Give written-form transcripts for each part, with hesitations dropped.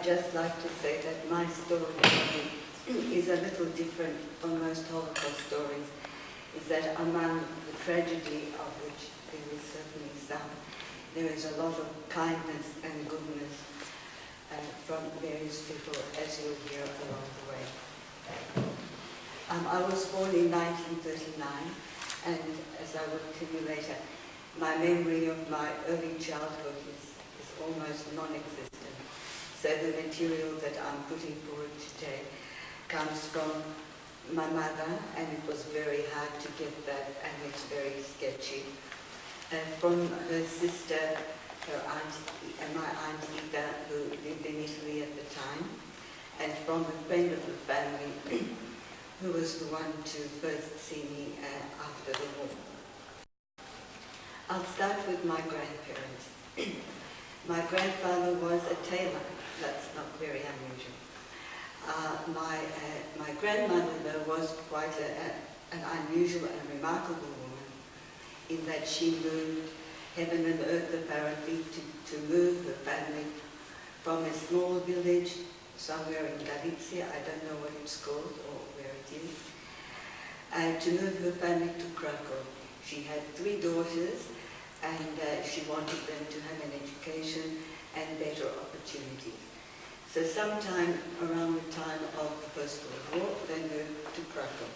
just like to say that my story is a little different from most Holocaust stories, is that among the tragedy of which there is certainly some, there is a lot of kindness and goodness from various people, as you'll hear along the way. I was born in 1939, and as I will tell you later, my memory of my early childhood is almost non-existent. So the material that I'm putting forward today comes from my mother, and it was very hard to get that, and it's very sketchy. From her sister, my aunt Ida, who lived in Italy at the time, and from a friend of the family, who was the one to first see me after the war. I'll start with my grandparents. My grandfather was a tailor. That's not very unusual. My grandmother, though, was quite an unusual and remarkable woman in that she moved heaven and earth, apparently, to move her family from a small village somewhere in Galicia, I don't know what it's called or where it is, to move her family to Krakow. She had 3 daughters, and she wanted them to have an education and better opportunities. So sometime around the time of the First World War, they moved to Krakow.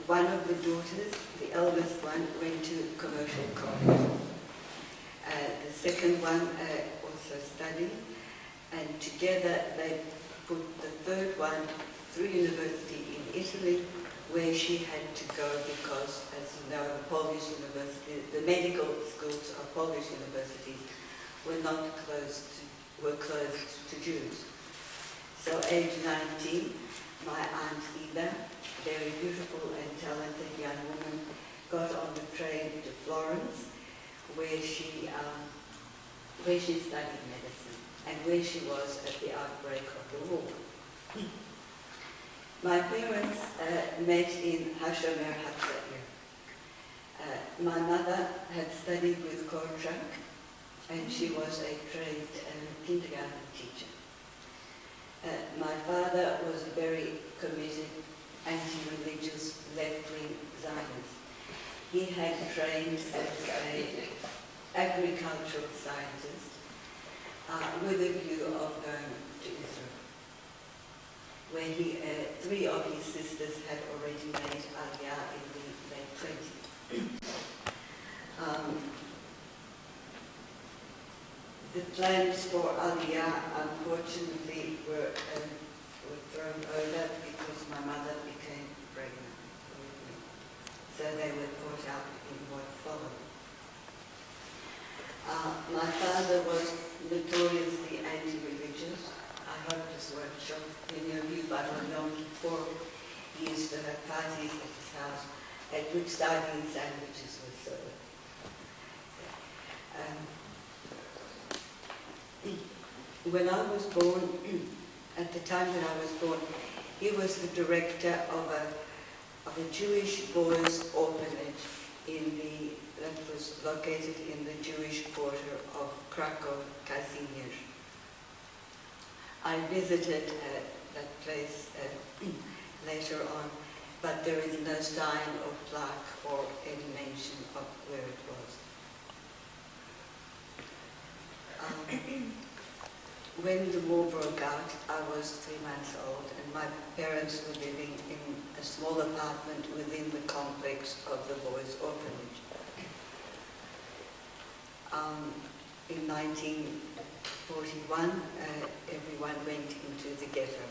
One of the daughters, the eldest one, went to commercial college. The second one also studied, and together they put the third one through university in Italy, where she had to go because, as you know, the Polish university, the medical schools of Polish universities were closed to Jews. So, age 19, my aunt Ida, very beautiful and talented young woman, got on the train to Florence, where she studied medicine, and where she was at the outbreak of the war. My parents met in Hashomer Hatzair. My mother had studied with Korczak, and she was a trained kindergarten teacher. My father was a very committed, anti-religious, left-wing Zionist. He had trained as an agricultural scientist with a view of going to Israel, where 3 of his sisters had already made Aliyah in the late 20s. The plans for Aliyah, unfortunately, were thrown over because my mother became pregnant with me. So they were caught up in what followed. My father was notoriously anti-religious. I hope this won't shock any of you, but on Yom Kippur, he used to have parties at his house at which sardine sandwiches were served. When I was born, at the time that I was born, he was the director of a Jewish boys' orphanage that was located in the Jewish quarter of Krakow, Kazimierz. I visited that place later on, but there is no sign or plaque or any mention of where it was. When the war broke out, I was 3 months old, and my parents were living in a small apartment within the complex of the boys' orphanage. In 1941, everyone went into the ghetto.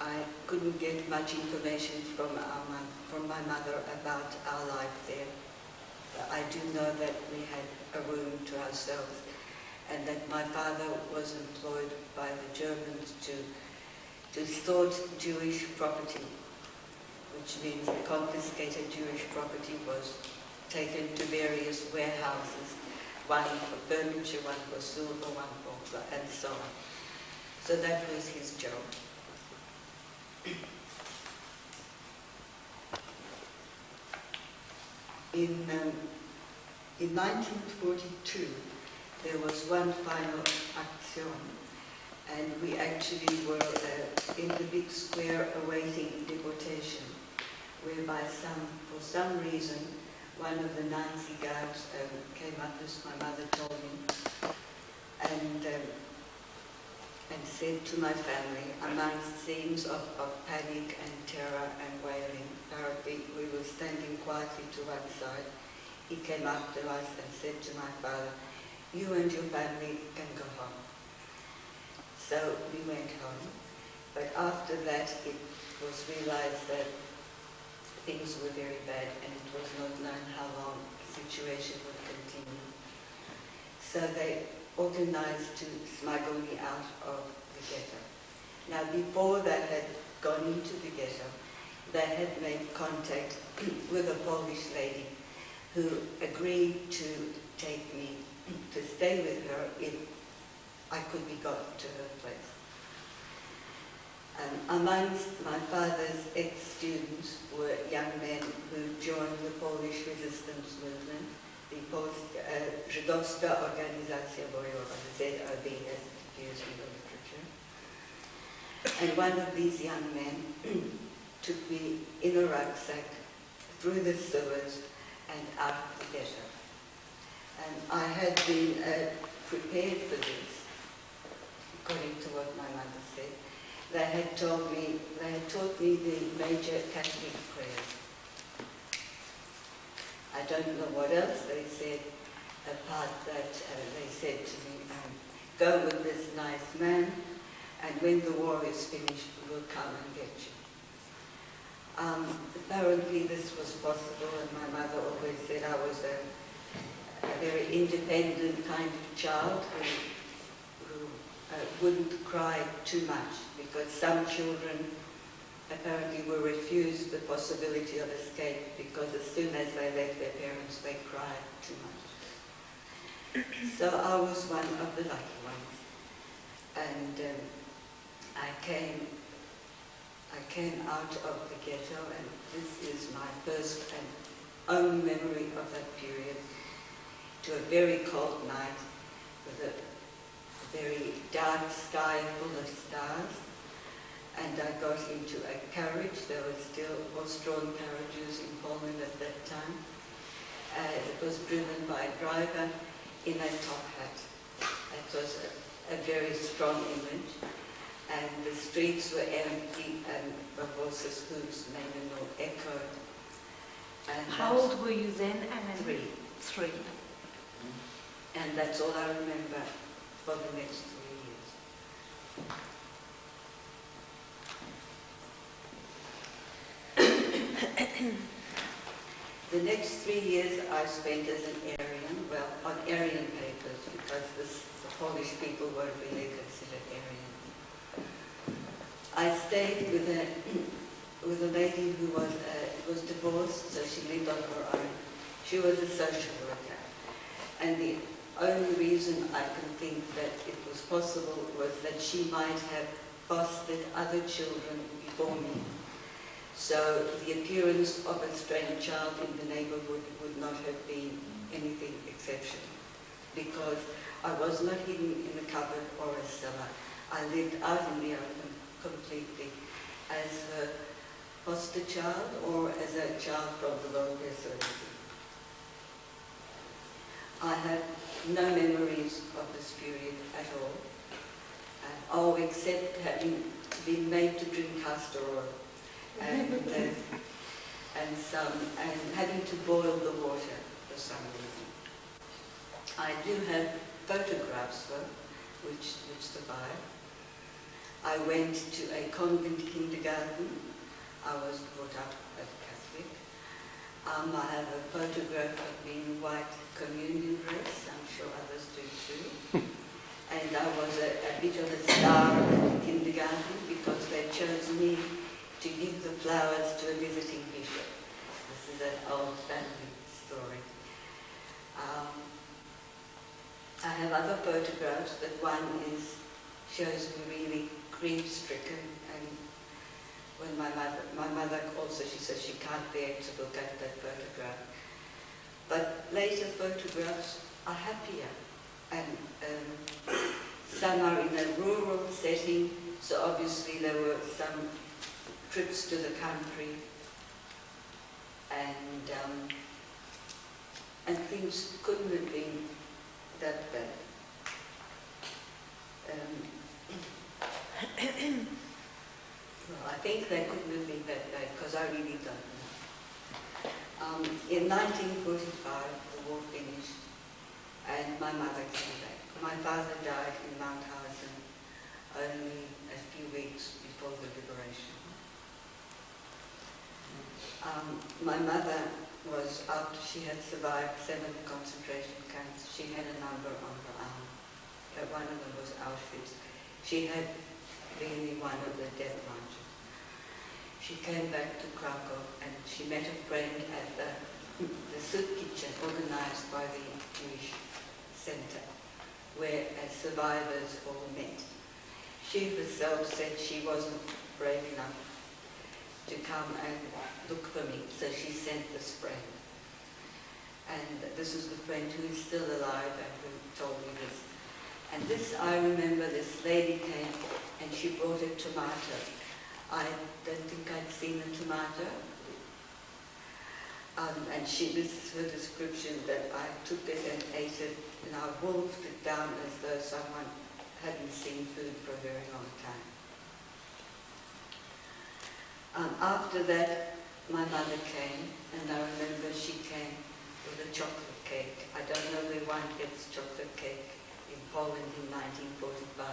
I couldn't get much information from my mother about our life there. I do know that we had a room to ourselves, and that my father was employed by the Germans to sort Jewish property, which means the confiscated Jewish property was taken to various warehouses, one for furniture, one for silver, one for, and so on. So that was his job. In in 1942, there was one final action, and we actually were in the big square awaiting deportation, whereby for some reason, one of the Nazi guards came up, as my mother told me, and said to my family, amongst scenes of panic and terror and wailing, apparently we were standing quietly to one side. He came up to us and said to my father, "You and your family can go home." So we went home, but after that it was realized that things were very bad and it was not known how long the situation would continue. So they organized to smuggle me out of the ghetto. Now, before they had gone into the ghetto, they had made contact with a Polish lady who agreed to take me to stay with her if I could be got to her place. Amongst my father's ex-students were young men who joined the Polish resistance movement, the Żydowska Organizacja Bojowa, the ZOB as it appears in the literature. And one of these young men took me in a rucksack through the sewers and out of the ghetto. And I had been prepared for this, according to what my mother said. They had taught me the major Catholic prayers. I don't know what else they said, apart that they said to me, go with this nice man, and when the war is finished, we'll come and get you. Apparently this was possible, and my mother always said I was a very independent kind of child who wouldn't cry too much, because some children apparently were refused the possibility of escape because as soon as they left their parents, they cried too much. So I was one of the lucky ones, and I came out of the ghetto, and this is my first and only memory of that period, to a very cold night with a very dark sky full of stars. And I got into a carriage. There were still horse-drawn carriages in Poland at that time. It was driven by a driver in a top hat. It was a very strong image. And the streets were empty, and the horses' hooves made a little echo. And how old were you then, Anna? 3. 3. And that's all I remember for the next 3 years. The next 3 years I spent as an Aryan, well, on Aryan papers, because the Polish people weren't really considered Aryans. I stayed with a lady who was divorced, so she lived on her own. She was a social worker, and the only reason I can think that it was possible was that she might have fostered other children before me. So the appearance of a strange child in the neighborhood would not have been anything exceptional, because I was not hidden in a cupboard or a cellar. I lived out in the open completely as a foster child or as a child from the welfare services. I have no memories of this period at all, except having been made to drink castor oil. And having to boil the water for some reason. I do have photographs though, which survive. I went to a convent kindergarten. I was brought up as Catholic. I have a photograph of me in white communion dress. I'm sure others do too. And I was a bit of a star of the kindergarten because they chose me to give the flowers to a visiting bishop. This is an old family story. I have other photographs, but one shows me really grief-stricken, and when my mother also, she says she can't bear to look at that photograph. but later photographs are happier, and some are in a rural setting, so obviously there were some trips to the country, and things couldn't have been that bad. Well, I think they couldn't have been that bad, because I really don't know. In 1945, the war finished, and my mother came back. My father died in Mauthausen only a few weeks before the liberation. My mother was, after she had survived 7 concentration camps, she had a number on her arm. One of them was Auschwitz. She had been in one of the death marches. She came back to Krakow and she met a friend at the soup kitchen organized by the Jewish Center, where survivors all met. She herself said she wasn't brave enough to come and look for me, so she sent this friend. And this is the friend who is still alive and who told me this. And this, I remember, this lady came and she brought a tomato. I don't think I'd seen a tomato. And this is her description, that I took it and ate it, and I wolfed it down as though someone hadn't seen food for a very long time. After that, my mother came, and I remember she came with a chocolate cake. I don't know where one gets chocolate cake in Poland in 1945,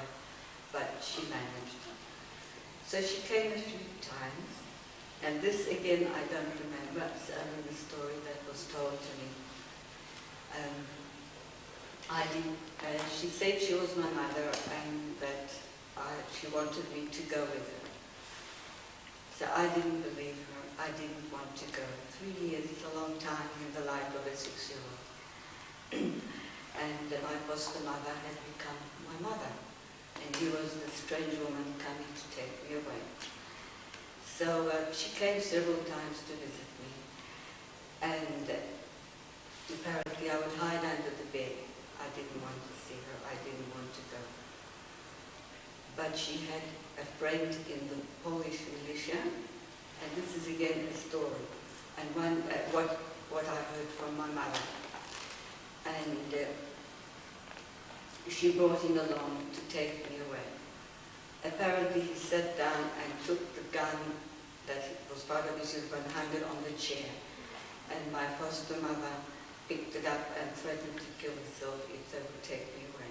but she managed. So she came a few times, and this again I don't remember, it's only the story that was told to me. She said she was my mother and that she wanted me to go with her. So I didn't believe her, I didn't want to go. 3 years is a long time in the life of a 6-year-old. And my foster mother had become my mother, and he was the strange woman coming to take me away. So she came several times to visit me, and apparently I would hide under the bed. I didn't want to see her, I didn't want to go. But she had a friend in the Polish militia, and this is again a story, and what I heard from my mother. And she brought him along to take me away. Apparently he sat down and took the gun that was part of his uniform and hung it on the chair. And my foster mother picked it up and threatened to kill herself if they would take me away.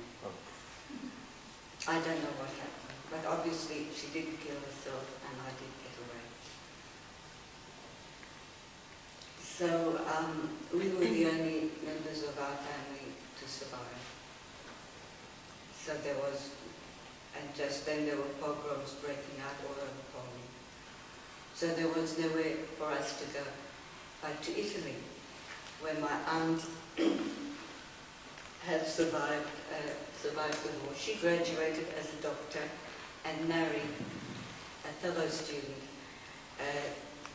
I don't know what happened, but obviously she did kill herself and I did get away. So we were the only members of our family to survive. So there was, and just then there were pogroms breaking out all over Poland. So there was nowhere for us to go but to Italy, where my aunt had survived the war. She graduated as a doctor and married a fellow student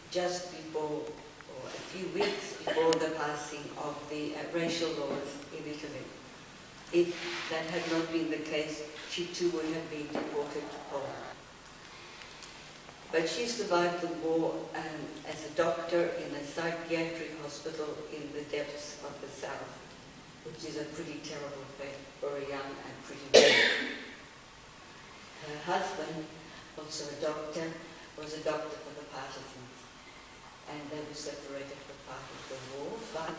just before, or a few weeks before the passing of the racial laws in Italy. If that had not been the case, she too would have been deported to Poland. But she survived the war as a doctor in a psychiatric hospital in the depths of the South, which is a pretty terrible fate for a young and pretty woman. Her husband, also a doctor, was a doctor for the partisans, and they were separated for part of the war, but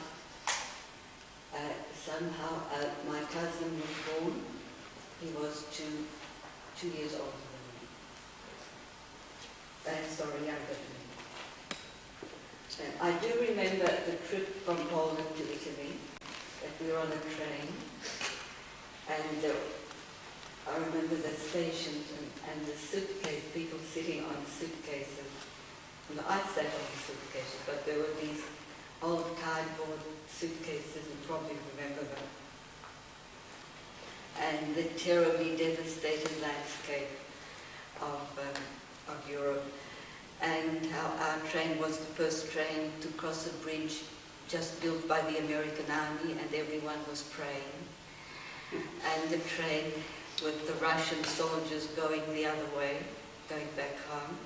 somehow my cousin was born. He was two years older than me. Younger than me. I do remember the trip from Poland to Italy, that we were on a train, and I remember the stations and the suitcase, people sitting on suitcases. Well, I sat on the suitcases, but there were these old cardboard suitcases, you probably remember them. And the terribly devastated landscape of Europe, and how our train was the first train to cross a bridge just built by the American Army, and everyone was praying. And the train with the Russian soldiers going the other way, going back home.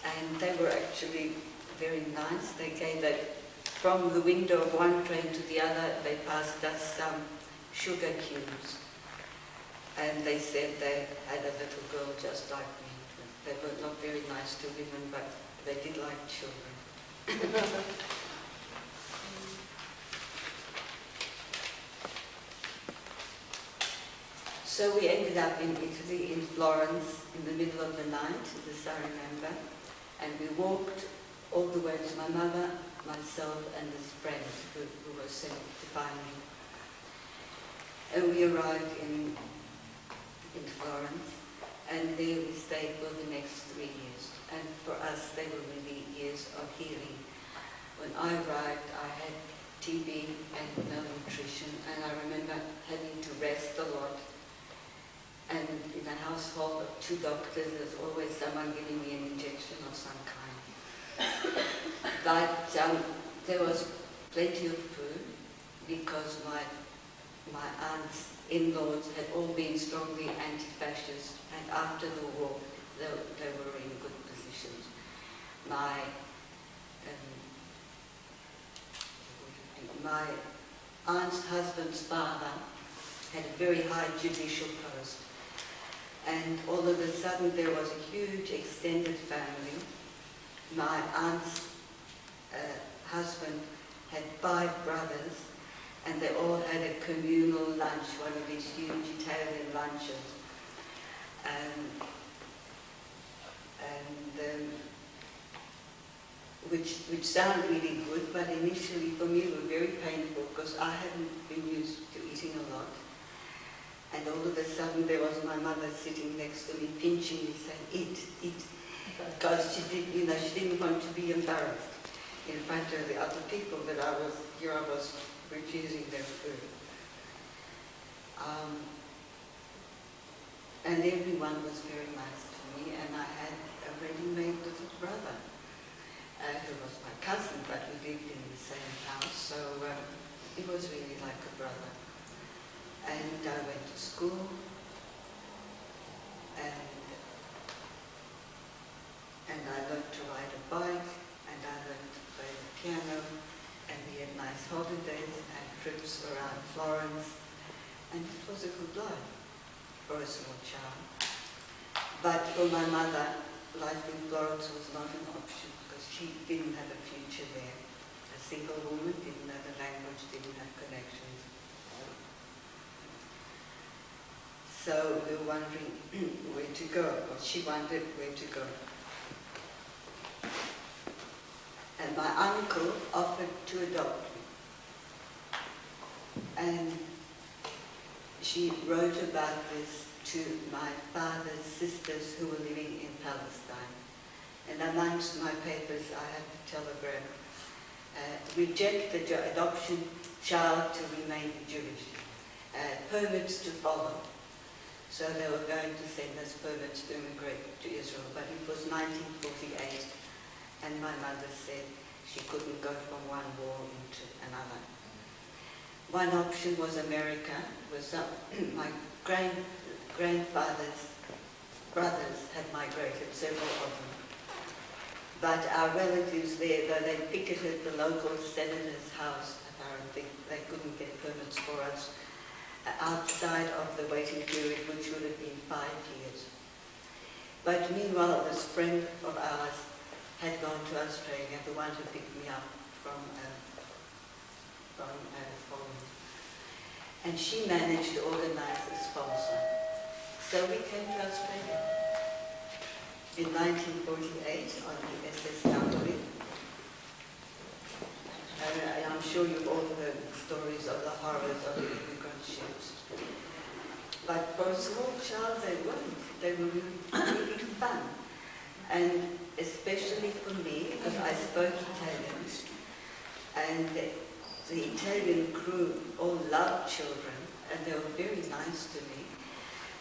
And they were actually very nice. They gave that, from the window of one train to the other, they passed us some sugar cubes. And they said they had a little girl just like me. They were not very nice to women, but they did like children. So we ended up in Italy, in Florence, in the middle of the night, as I remember, and we walked all the way to my mother, myself, and this friend who was sent to find me. And we arrived in Florence, and there we stayed for the next 3 years. And for us, they were really years of healing. When I arrived, I had TB and malnutrition, and I remember having to rest a lot. And in a household of 2 doctors, there's always someone giving me an injection of some kind. But there was plenty of food because my aunts, in-laws had all been strongly anti-fascist, and after the war they were in good positions. My aunt's husband's father had a very high judicial post, and all of a sudden there was a huge extended family. My aunt's husband had 5 brothers, and they all had a communal lunch, one of these huge Italian lunches. Which sounded really good, but initially for me were very painful because I hadn't been used to eating a lot. And all of a sudden there was my mother sitting next to me, pinching me, saying, "Eat, eat," because she didn't want to be embarrassed in front of the other people that I was refusing their food. And everyone was very nice to me, and I had a ready-made little brother who was my cousin, but we lived in the same house, so he was really like a brother. And I went to school, and I learned to ride a bike, and I learned to play the piano, and we had nice holidays and trips around Florence, and it was a good life for a small child. But for my mother, life in Florence was not an option because she didn't have a future there. A single woman, didn't know the language, didn't have connections. So we were wondering where to go, or she wondered where to go. And my uncle offered to adopt me. And she wrote about this to my father's sisters who were living in Palestine. And amongst my papers I had the telegram, reject the adoption child to remain Jewish, permits to follow. So they were going to send us permits to immigrate to Israel, but it was 1948, and my mother said she couldn't go from one war into another. One option was America, where my grandfather's brothers had migrated, several of them. But our relatives there, though they picketed the local senator's house, apparently, they couldn't get permits for us outside of the waiting period, which would have been 5 years. But meanwhile, this friend of ours had gone to Australia, the one who picked me up from Holland. And she managed to organize a sponsor. So we came to Australia in 1948 on the SS Boundary. And I'm sure you've all heard stories of the horrors of the immigrant ships. But for a small child, they weren't. They were really fun. And especially for me, because I spoke Italian, and the Italian crew all loved children, and they were very nice to me.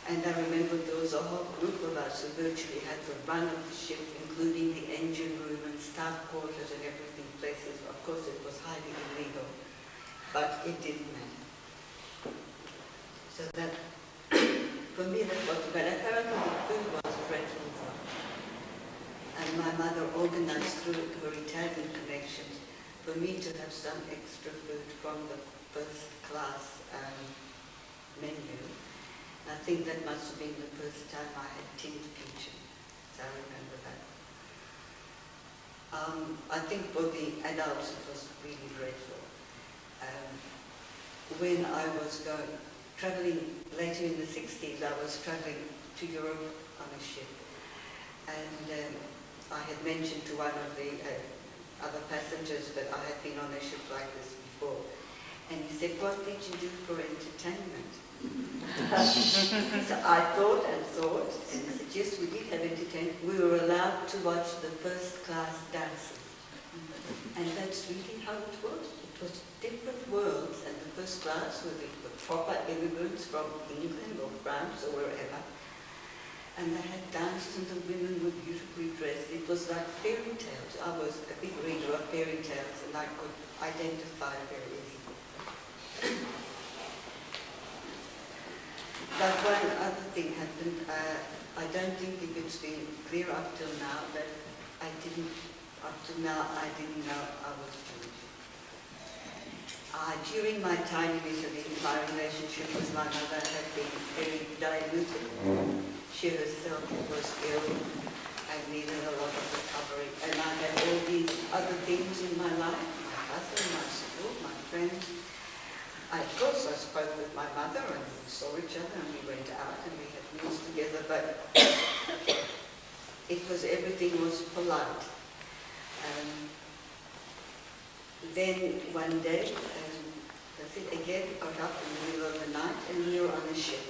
And I remember there was a whole group of us who virtually had the run of the ship, including the engine room and staff quarters and everything, places. Of course, it was highly illegal, but it didn't matter. So that, for me, that was, but apparently the food was dreadful. And my mother organized through her Italian connections for me to have some extra food from the first class menu. I think that must have been the first time I had tinned pigeon. So I remember that. I think for the adults it was really dreadful. When I was traveling later in the 60s, I was traveling to Europe on a ship. And I had mentioned to one of the other passengers that I had been on a ship like this before. And he said, "What did you do for entertainment?" So I thought and said, yes, we did have entertainment. We were allowed to watch the first class dances. And that's really how it was. It was different worlds, and the first class were the proper immigrants from England or France or wherever. And they had dances and the women were beautifully dressed. It was like fairy tales. I was a big reader of fairy tales and I could identify very easily. But one other thing happened. I don't think if it's been clear up till now that I didn't know I was Jewish. During my time in Italy, my relationship with my mother had been very diluted. She herself was ill and needed a lot of recovery. And I had all these other things in my life, my husband, my school, my friends. Of course, I spoke with my mother and we saw each other and we went out and we had meals together, but everything was polite. Then one day, again, got up in the middle of the night and we were on a ship.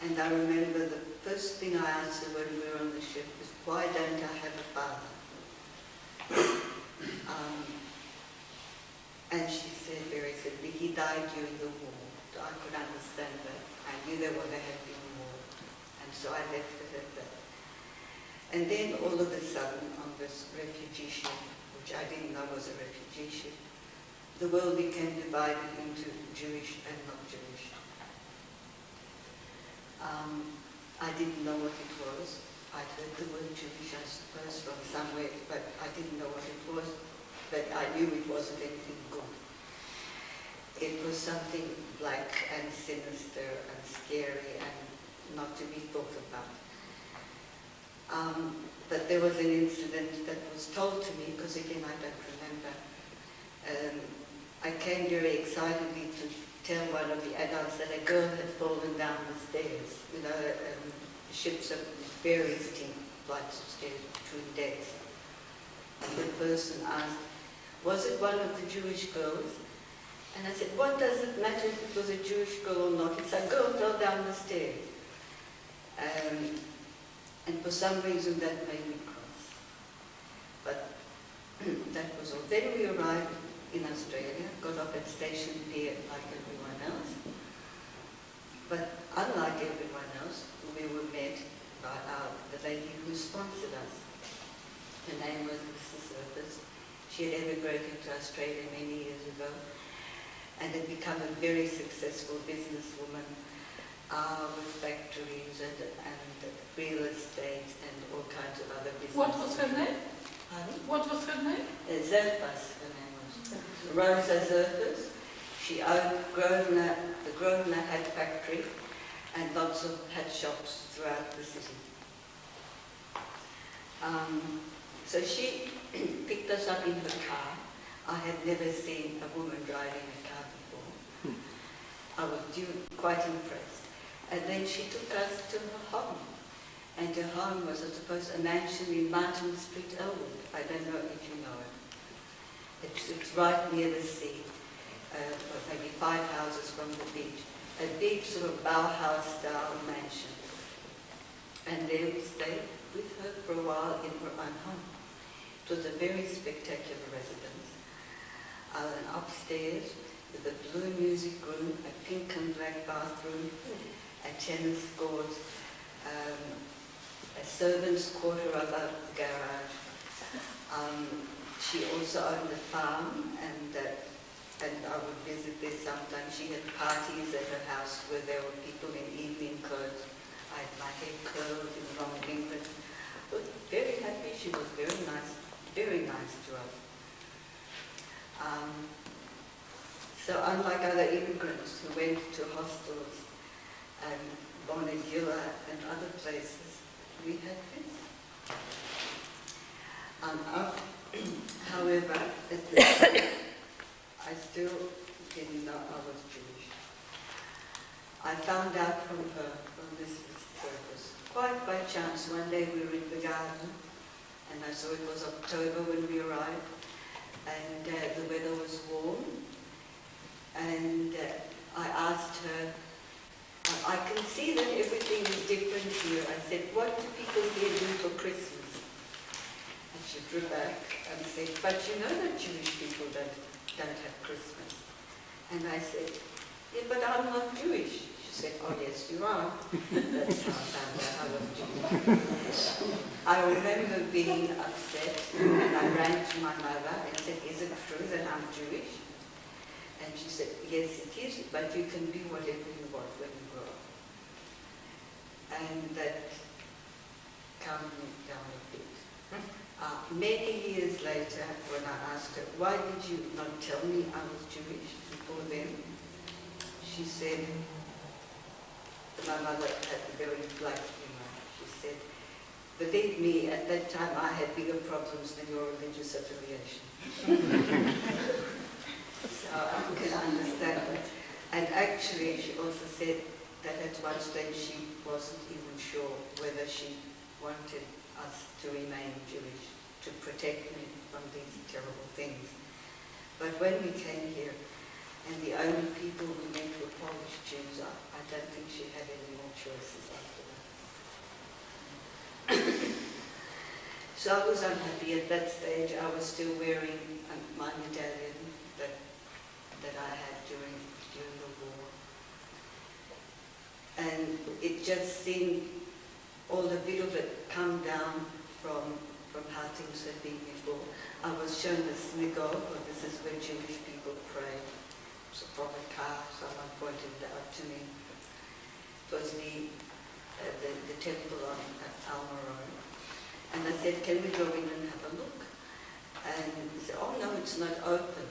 And I remember the first thing I answered when we were on the ship was, "Why don't I have a father?" And she said very simply, "He died during the war." So I could understand that. I knew there had been a war. And so I left it at that. And then all of a sudden, on this refugee ship, which I didn't know was a refugee ship, the world became divided into Jewish and not Jewish. I didn't know what it was. I'd heard the word Jewish, I suppose, from somewhere, but I didn't know what it was. But I knew it wasn't anything good. It was something black and sinister and scary and not to be thought about. But there was an incident that was told to me, because again I don't remember. I came very excitedly to tell one of the adults that a girl had fallen down the stairs. You know, ships have very steep flights of stairs between decks. And the person asked, "Was it one of the Jewish girls?" And I said, "What does it matter if it was a Jewish girl or not? It's a girl fell down the stairs." And for some reason that made me cross. But that was all. Then we arrived in Australia, got off at Station Pier like everyone else. But unlike everyone else, we were met by the lady who sponsored us. Her name was Mrs. Surface. She had emigrated to Australia many years ago and had become a very successful businesswoman with factories and real estate and all kinds of other businesses. What was her name? Pardon? What was her name? Zerpas, her name was. Rosa Zerpas. She owned the Gouttman hat factory and lots of hat shops throughout the city. So she picked us up in her car. I had never seen a woman driving a car before. I was quite impressed. And then she took us to her home. And her home was, I suppose, a mansion in Martin Street, Elwood. I don't know if you know it. It's right near the sea, maybe 5 houses from the beach. A big sort of Bauhaus-style mansion. And there we stayed with her for a while in her own home. It was a very spectacular residence. An upstairs with a blue music room, a pink and black bathroom, a tennis court, a servant's quarter above the garage. She also owned a farm, and I would visit there sometimes. She had parties at her house where there were people in evening clothes. I had my hair curled in long ringlets. I was very happy. She was very nice to us. So unlike other immigrants who went to hostels and Bonagilla and other places, we had this. However, at the time, I still didn't know I was Jewish. I found out from her, from this service, quite by chance. One day we were in the garden, and I saw it was October when we arrived, and the weather was warm, and I asked her, I can see that everything is different here. I said, what do people here do for Christmas? And she drew back and said, but you know that Jewish people don't have Christmas. And I said, yeah, but I'm not Jewish. She said, oh yes, you are. That's how I found out I was Jewish. I remember being upset, and I ran to my mother and said, is it true that I'm Jewish? And she said, yes, it is, but you can be whatever you want when you grow up. And that calmed me down a bit. Many years later, when I asked her, why did you not tell me I was Jewish before then? She said, my mother had a very black humor. She said, believe me, at that time I had bigger problems than your religious affiliation. So I can understand that. And actually, she also said that at one stage she wasn't even sure whether she wanted us to remain Jewish, to protect me from these terrible things. But when we came here, and the only people we met were Polish Jews, I don't think she had any more choices after that. So I was unhappy. At that stage, I was still wearing my medallion that I had during the war. And it just seemed all a bit of it come down from how things had been before. I was shown the synagogue, or this is where Jewish people pray. It was a proper car, someone pointed it out to me. It was the temple on Alma Road. And I said, can we go in and have a look? And he said, oh no, it's not open.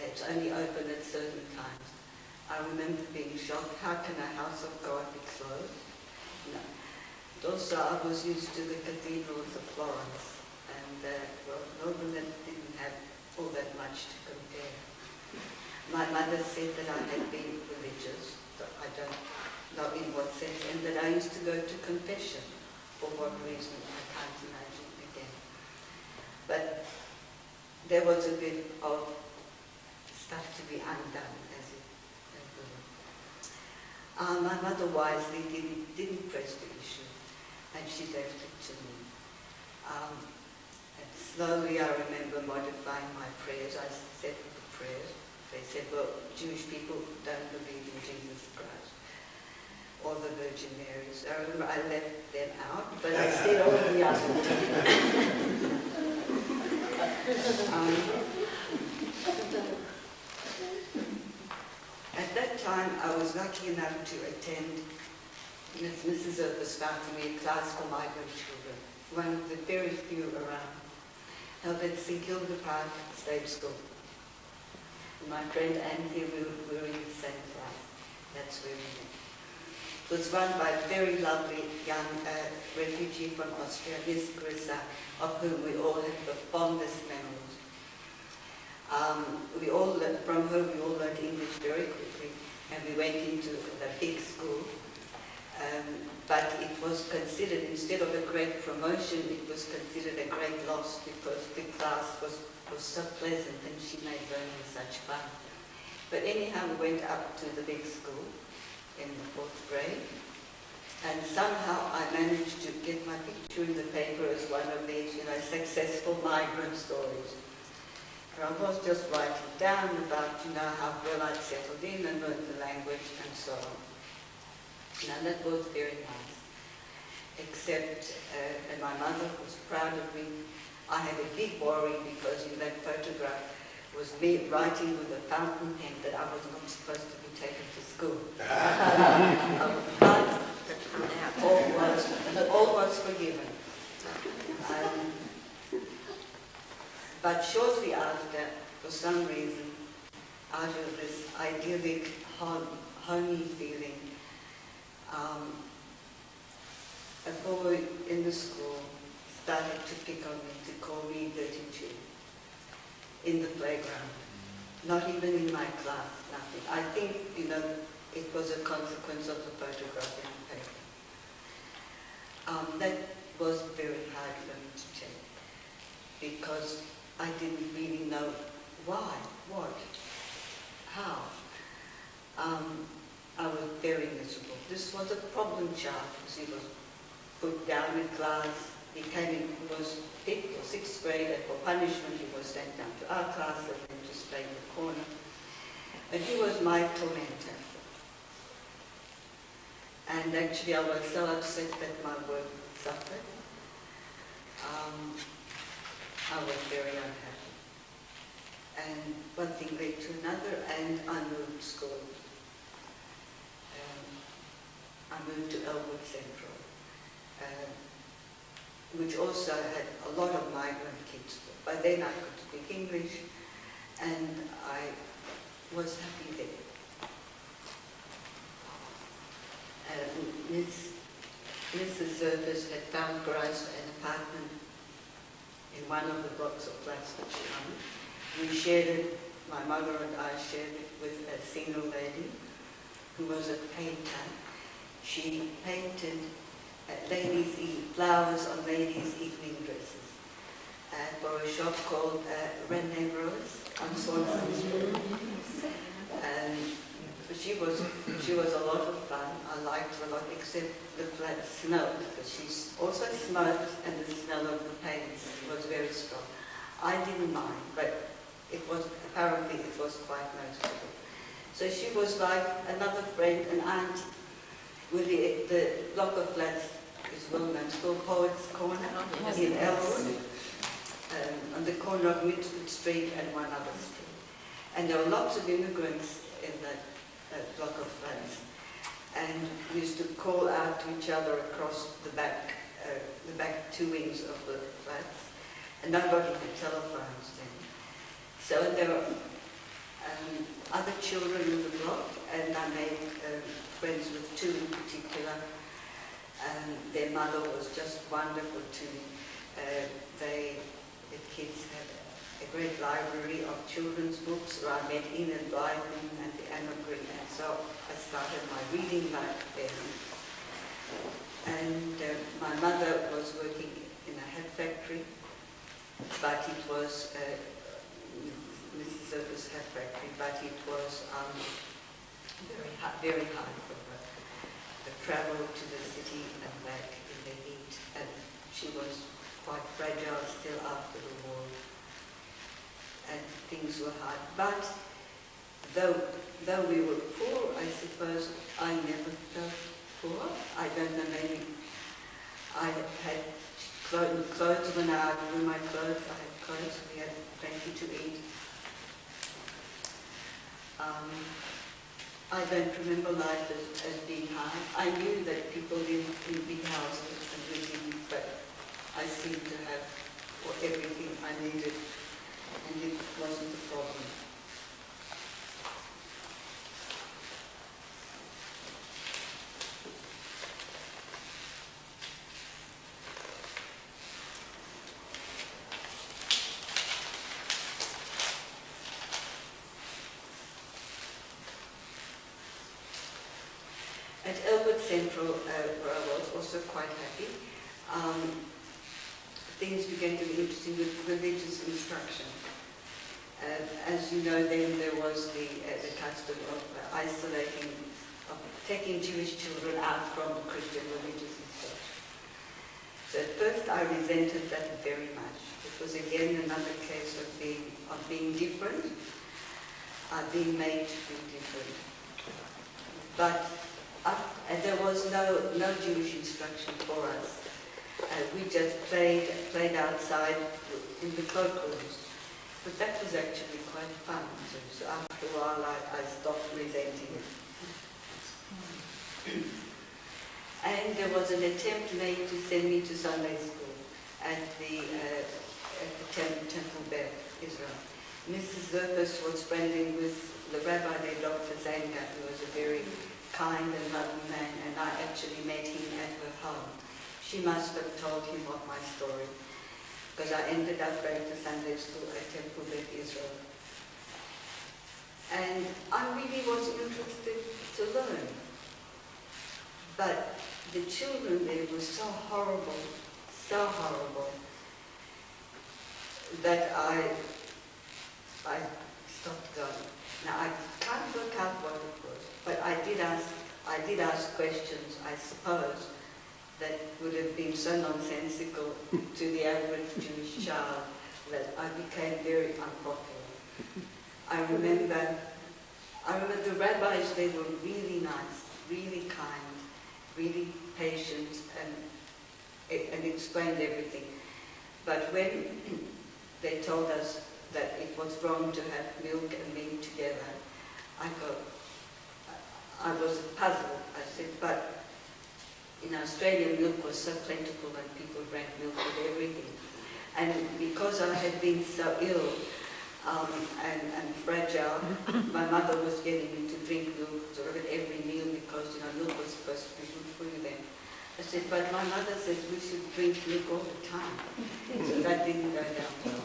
It's only open at certain times. I remember being shocked. How can a house of God be closed? No. And also, I was used to the cathedrals of Florence, and well, Melbourne didn't have all that much to compare. My mother said that I had been religious, but I don't know in what sense, and that I used to go to confession. For what reason, I can't imagine again. But there was a bit of stuff to be undone, as it were. My mother wisely didn't press the issue, and she left it to me. And slowly I remember modifying my prayers. I said the prayers. They said, well, Jewish people don't believe in Jesus Christ or the Virgin Mary. So I remember I left them out, but I said all the others. At that time, I was lucky enough to attend Mrs. Earp found for me a class for migrant children, one of the very few around, held at St. Kilda Park State School. And my friend Anthony, we were in the same class. That's where we met. It was run by a very lovely young refugee from Austria, Miss Grissa, of whom we all have the fondest memories. From her we all learned English very quickly, and we went into the big school. But it was considered, instead of a great promotion, it was considered a great loss because the class was so pleasant and she made learning such fun. But anyhow, we went up to the big school in the 4th grade, and somehow I managed to get my picture in the paper as one of these, successful migrant stories. And I was just writing down about, how well I'd settled in and learned the language and so on. Now that was very nice, except, and my mother was proud of me. I had a big worry because in that photograph was me writing with a fountain pen that I was not supposed to be taken to school. But all was forgiven. But shortly after, for some reason, out of this idyllic, homey feeling, a boy in the school started to pick on me, to call me dirty Jew in the playground. Not even in my class, nothing. I think, it was a consequence of the photograph in the paper. That was very hard for me to take, because I didn't really know why, what, how. I was very miserable. This was a problem child, because he was put down in class. He was 5th or 6th grade, and for punishment he was sent down to our class and then to stay in the corner. And he was my tormentor. And actually I was so upset that my work suffered. I was very unhappy. And one thing led to another, and I moved school. I moved to Elwood Central, which also had a lot of migrant kids. By then I could speak English, and I was happy there. Mrs. Zervis had found for us an apartment in one of the blocks of flats that she owned. We shared it, my mother and I shared it with a single lady who was a painter. She painted flowers on ladies' evening dresses for a shop called René Rose on Swanson Street. And she was a lot of fun. I liked her a lot, except the flat smelled, because she also smoked, and the smell of the paints was very strong. I didn't mind, but apparently it was quite noticeable. So she was like another friend, an auntie. With the block of flats is well known. It's called Poets' Corner in Elwood, on the corner of Midford Street and one other street. And there were lots of immigrants in that block of flats, and we used to call out to each other across the back 2 wings of the flats, and nobody had telephones then. So there were other children in the block, and I made friends with 2 in particular, and their mother was just wonderful to me. The kids had a great library of children's books where I met Enid Blyton and the Anna Green, and so I started my reading life there. And my mother was working in a hat factory, but it was Mrs. Zervis hat factory, but it was very hard for her. The travel to the city and back in the heat, and she was quite fragile still after the war. And things were hard. But though we were poor, I suppose I never felt poor. I don't know, maybe I had clothes when I wore my clothes. I had clothes. We had plenty to eat. I don't remember life as being hard. I knew that people lived in big houses and we didn't, but I seemed to have everything I needed, and it wasn't a problem. At Elwood Central, where I was also quite happy, things began to be interesting with religious instruction. As you know, then there was the custom of isolating, of taking Jewish children out from the Christian religious instruction. So at first I resented that very much. It was again another case of being different, being made to be different. But And there was no Jewish instruction for us. We just played outside in the cloakrooms. But that was actually quite fun. So after a while, I stopped resenting it. And there was an attempt made to send me to Sunday school at the Temple Beth, Israel. Mrs. Zerfus was friendly with the rabbi there, Dr. Zanga, who was a very kind and loving man, and I actually met him at her home. She must have told him of my story, because I ended up going to Sunday school at Temple Beth, Israel. And I really was interested to learn. But the children there were so horrible, that I stopped going. Now I can't work out what it was, but I did ask questions, I suppose, that would have been so nonsensical to the average Jewish child that I became very unpopular. I remember the rabbis, they were really nice, really kind, really patient, and explained everything. But when they told us that it was wrong to have milk and meat together, I was puzzled. I said, but in Australia milk was so plentiful and people drank milk with everything. And because I had been so ill and fragile, my mother was getting me to drink milk sort of at every meal because, milk was supposed to be good for you then. I said, but my mother says we should drink milk all the time. So that didn't go down well.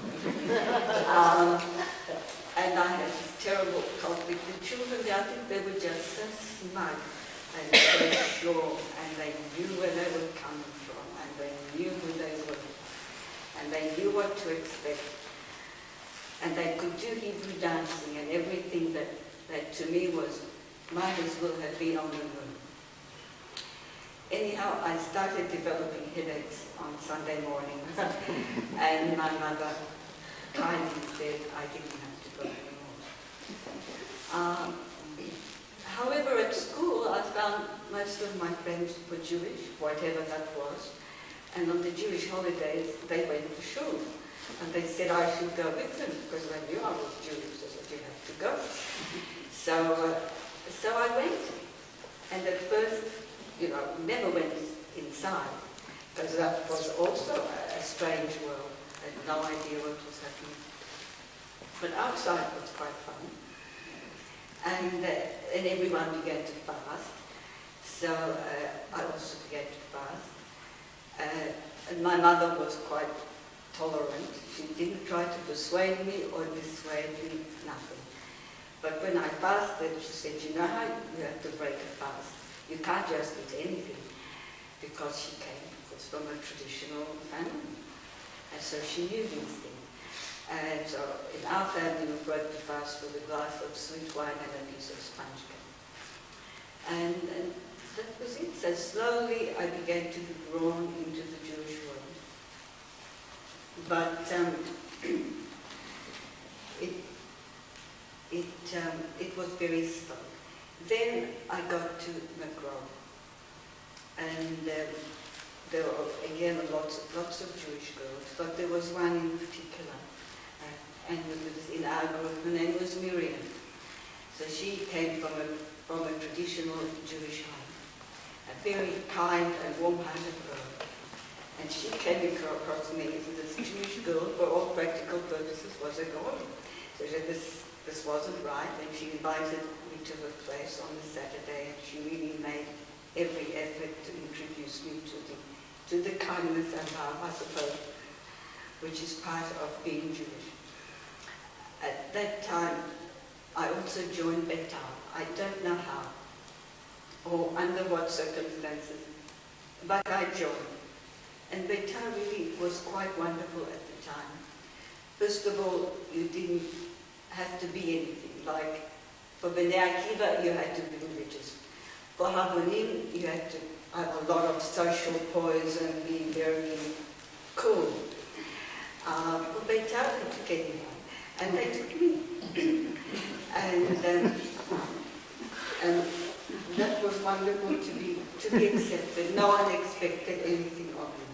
And I had this terrible conflict. The children, I think they were just so smug and so sure, and they knew where they were coming from, and they knew who they were, and they knew what to expect. And they could do Hebrew dancing and everything that to me might as well have been on the moon. Anyhow, I started developing headaches on Sunday mornings, and my mother kindly said I didn't have to go anymore. However, at school, I found most of my friends were Jewish, whatever that was, and on the Jewish holidays, they went to shul. And they said I should go with them because they knew I was Jewish, so you have to go. So I went, and at first, never went inside because that was also a strange world. I had no idea what was happening. But outside was quite fun, and everyone began to fast. So I also began to fast, and my mother was quite tolerant. She didn't try to persuade me or dissuade me, nothing. But when I fasted, she said, you know how you have to break a fast. You can't just eat anything, because she was from a traditional family. And so she knew these things. And so in our family, we broke the fast with a glass of sweet wine and a piece of sponge cake. And that was it. So slowly I began to be drawn into the Jewish world. But it was very slow. Then I got to McGraw, and there were again lots of Jewish girls, but there was one in particular, and it was in our group. Her name was Miriam. So she came from a traditional Jewish home, a very kind and warm-hearted girl. And she came across me as this Jewish girl, for all practical purposes, was a god. So she said this wasn't right, and she invited me to her place on the Saturday, and she really made every effort to introduce me to the kindness and love, I suppose, which is part of being Jewish. At that time, I also joined Betar. I don't know how, or under what circumstances, but I joined. And Betar really was quite wonderful at the time. First of all, you didn't have to be anything. Like, for Bnei Akiva, you had to be religious. For Habonim, you had to have a lot of social poise and be very cool. For Betar, they took anyone. And they took me. And that was wonderful to be accepted. No one expected anything of me.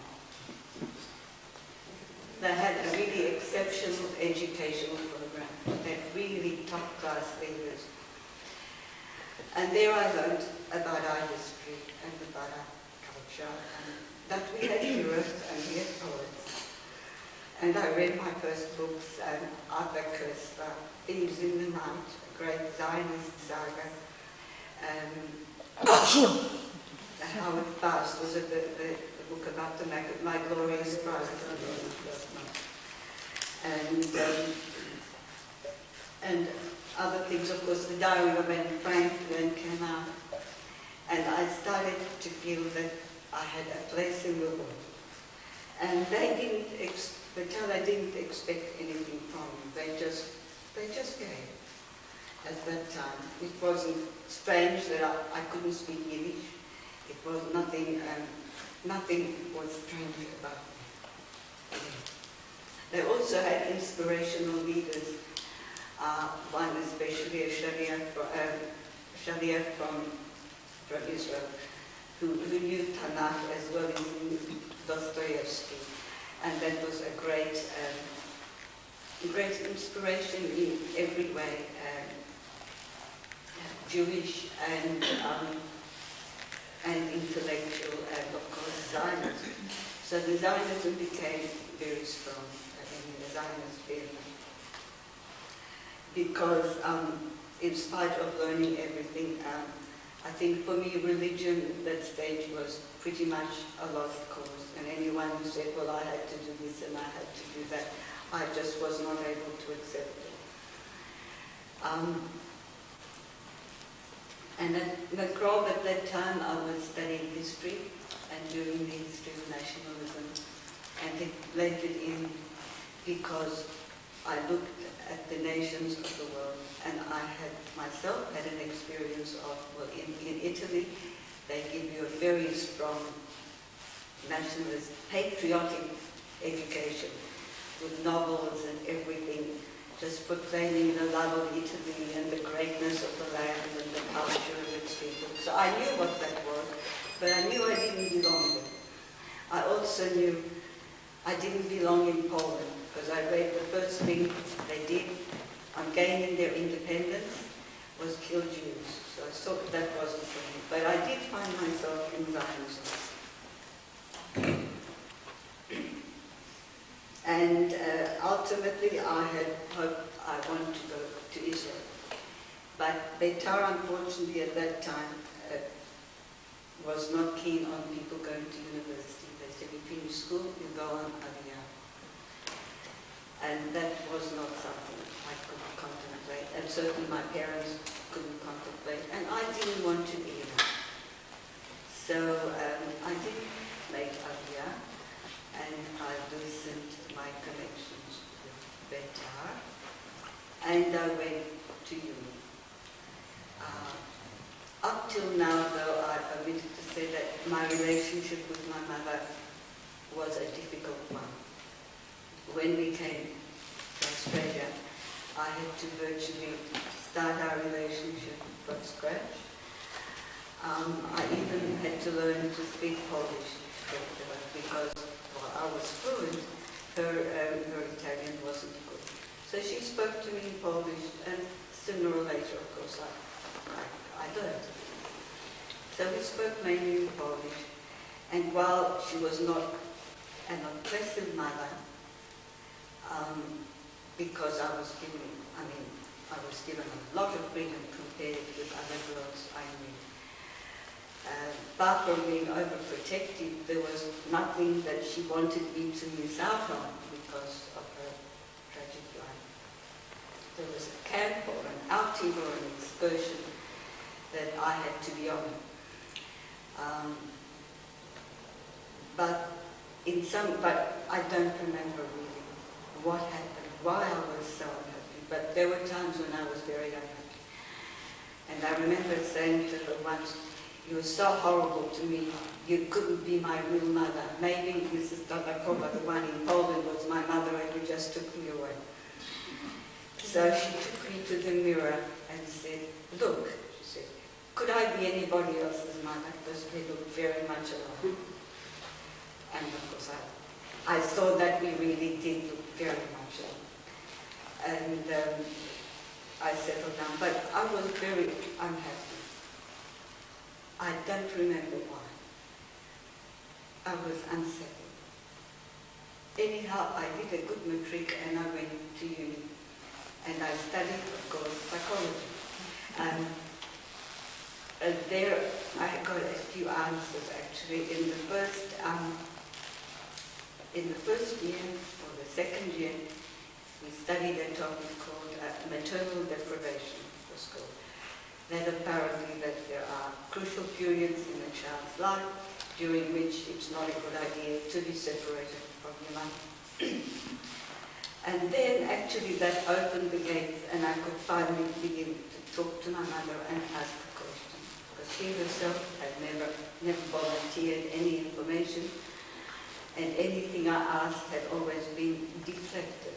They had a really exceptional educational program. They had really top-class leaders. And there I learned about our history and about our culture, and that we had heroes and we had poets. And I read my first books, Abacus, Thieves in the Night, a great Zionist saga. Howard Faust was the book about my glorious private and other things, of course. The Diary of Anne Frank came out, and I started to feel that I had a place in the world. And they didn't expect anything from me. They just gave. At that time, it wasn't strange that I couldn't speak Yiddish. It was nothing. Nothing was strange about me. They also had inspirational leaders. One especially, a Sharia from Israel, who knew Tanakh as well as Dostoevsky, and that was a great inspiration in every way, Jewish and intellectual, and of course Zionism. So the Zionism became very strong in the Zionist family. Because in spite of learning everything, I think for me religion at that stage was pretty much a lost cause. And anyone who said, well, I had to do this and I had to do that, I just was not able to accept it. And at Grove at that time I was studying history and doing the history of nationalism. And it blended in because I looked at the nations of the world, and I had myself had an experience of, well, in Italy, they give you a very strong nationalist, patriotic education with novels and everything, just proclaiming the love of Italy and the greatness of the land and the culture of its people. So I knew what that was, but I knew I didn't belong there. I also knew I didn't belong in Poland, because I read the first thing they did on gaining their independence was kill Jews. So I thought that wasn't for me. But I did find myself in Zionism. And ultimately I had hoped I wanted to go to Israel. But Beitar, unfortunately, at that time was not keen on people going to university. They said, you finish school, you go on Aliyah. And that was not something I could contemplate, and certainly my parents couldn't contemplate, and I didn't want to either. So I did make Aliyah, and I loosened my connections with Beitar, and I went to uni. Up till now, though, I omitted to say that my relationship with my mother was a difficult one. When we came to Australia, I had to virtually start our relationship from scratch. I even had to learn to speak Polish because while I was fluent, her Italian wasn't good. So she spoke to me in Polish, and sooner or later, of course, I learned. So we spoke mainly in Polish, and while she was not an oppressive mother, because I was given a lot of freedom compared with other girls I knew. Far from being overprotective, there was nothing that she wanted me to miss out on because of her tragic life. There was a camp or an outing or an excursion that I had to be on. But I don't remember really what happened, why I was so unhappy. But there were times when I was very unhappy. And I remember saying to her once, you were so horrible to me, you couldn't be my real mother. Maybe Mrs. Dodakova, the one in Poland, was my mother and you just took me away. So she took me to the mirror and said, look, she said, could I be anybody else's mother? Because we look very much alike. And of course I saw that we really did look very much alike. And I settled down, but I was very unhappy. I don't remember why. I was unsettled. Anyhow, I did a good matric and I went to uni. And I studied, of course, psychology. And there I got a few answers actually. In the first year or the second year, we studied a topic called maternal deprivation, it was called. That apparently that there are crucial periods in a child's life during which it's not a good idea to be separated from your mother. And then actually that opened the gates and I could finally begin to talk to my mother and ask a question. Because she herself had never volunteered any information and anything I asked had always been deflected.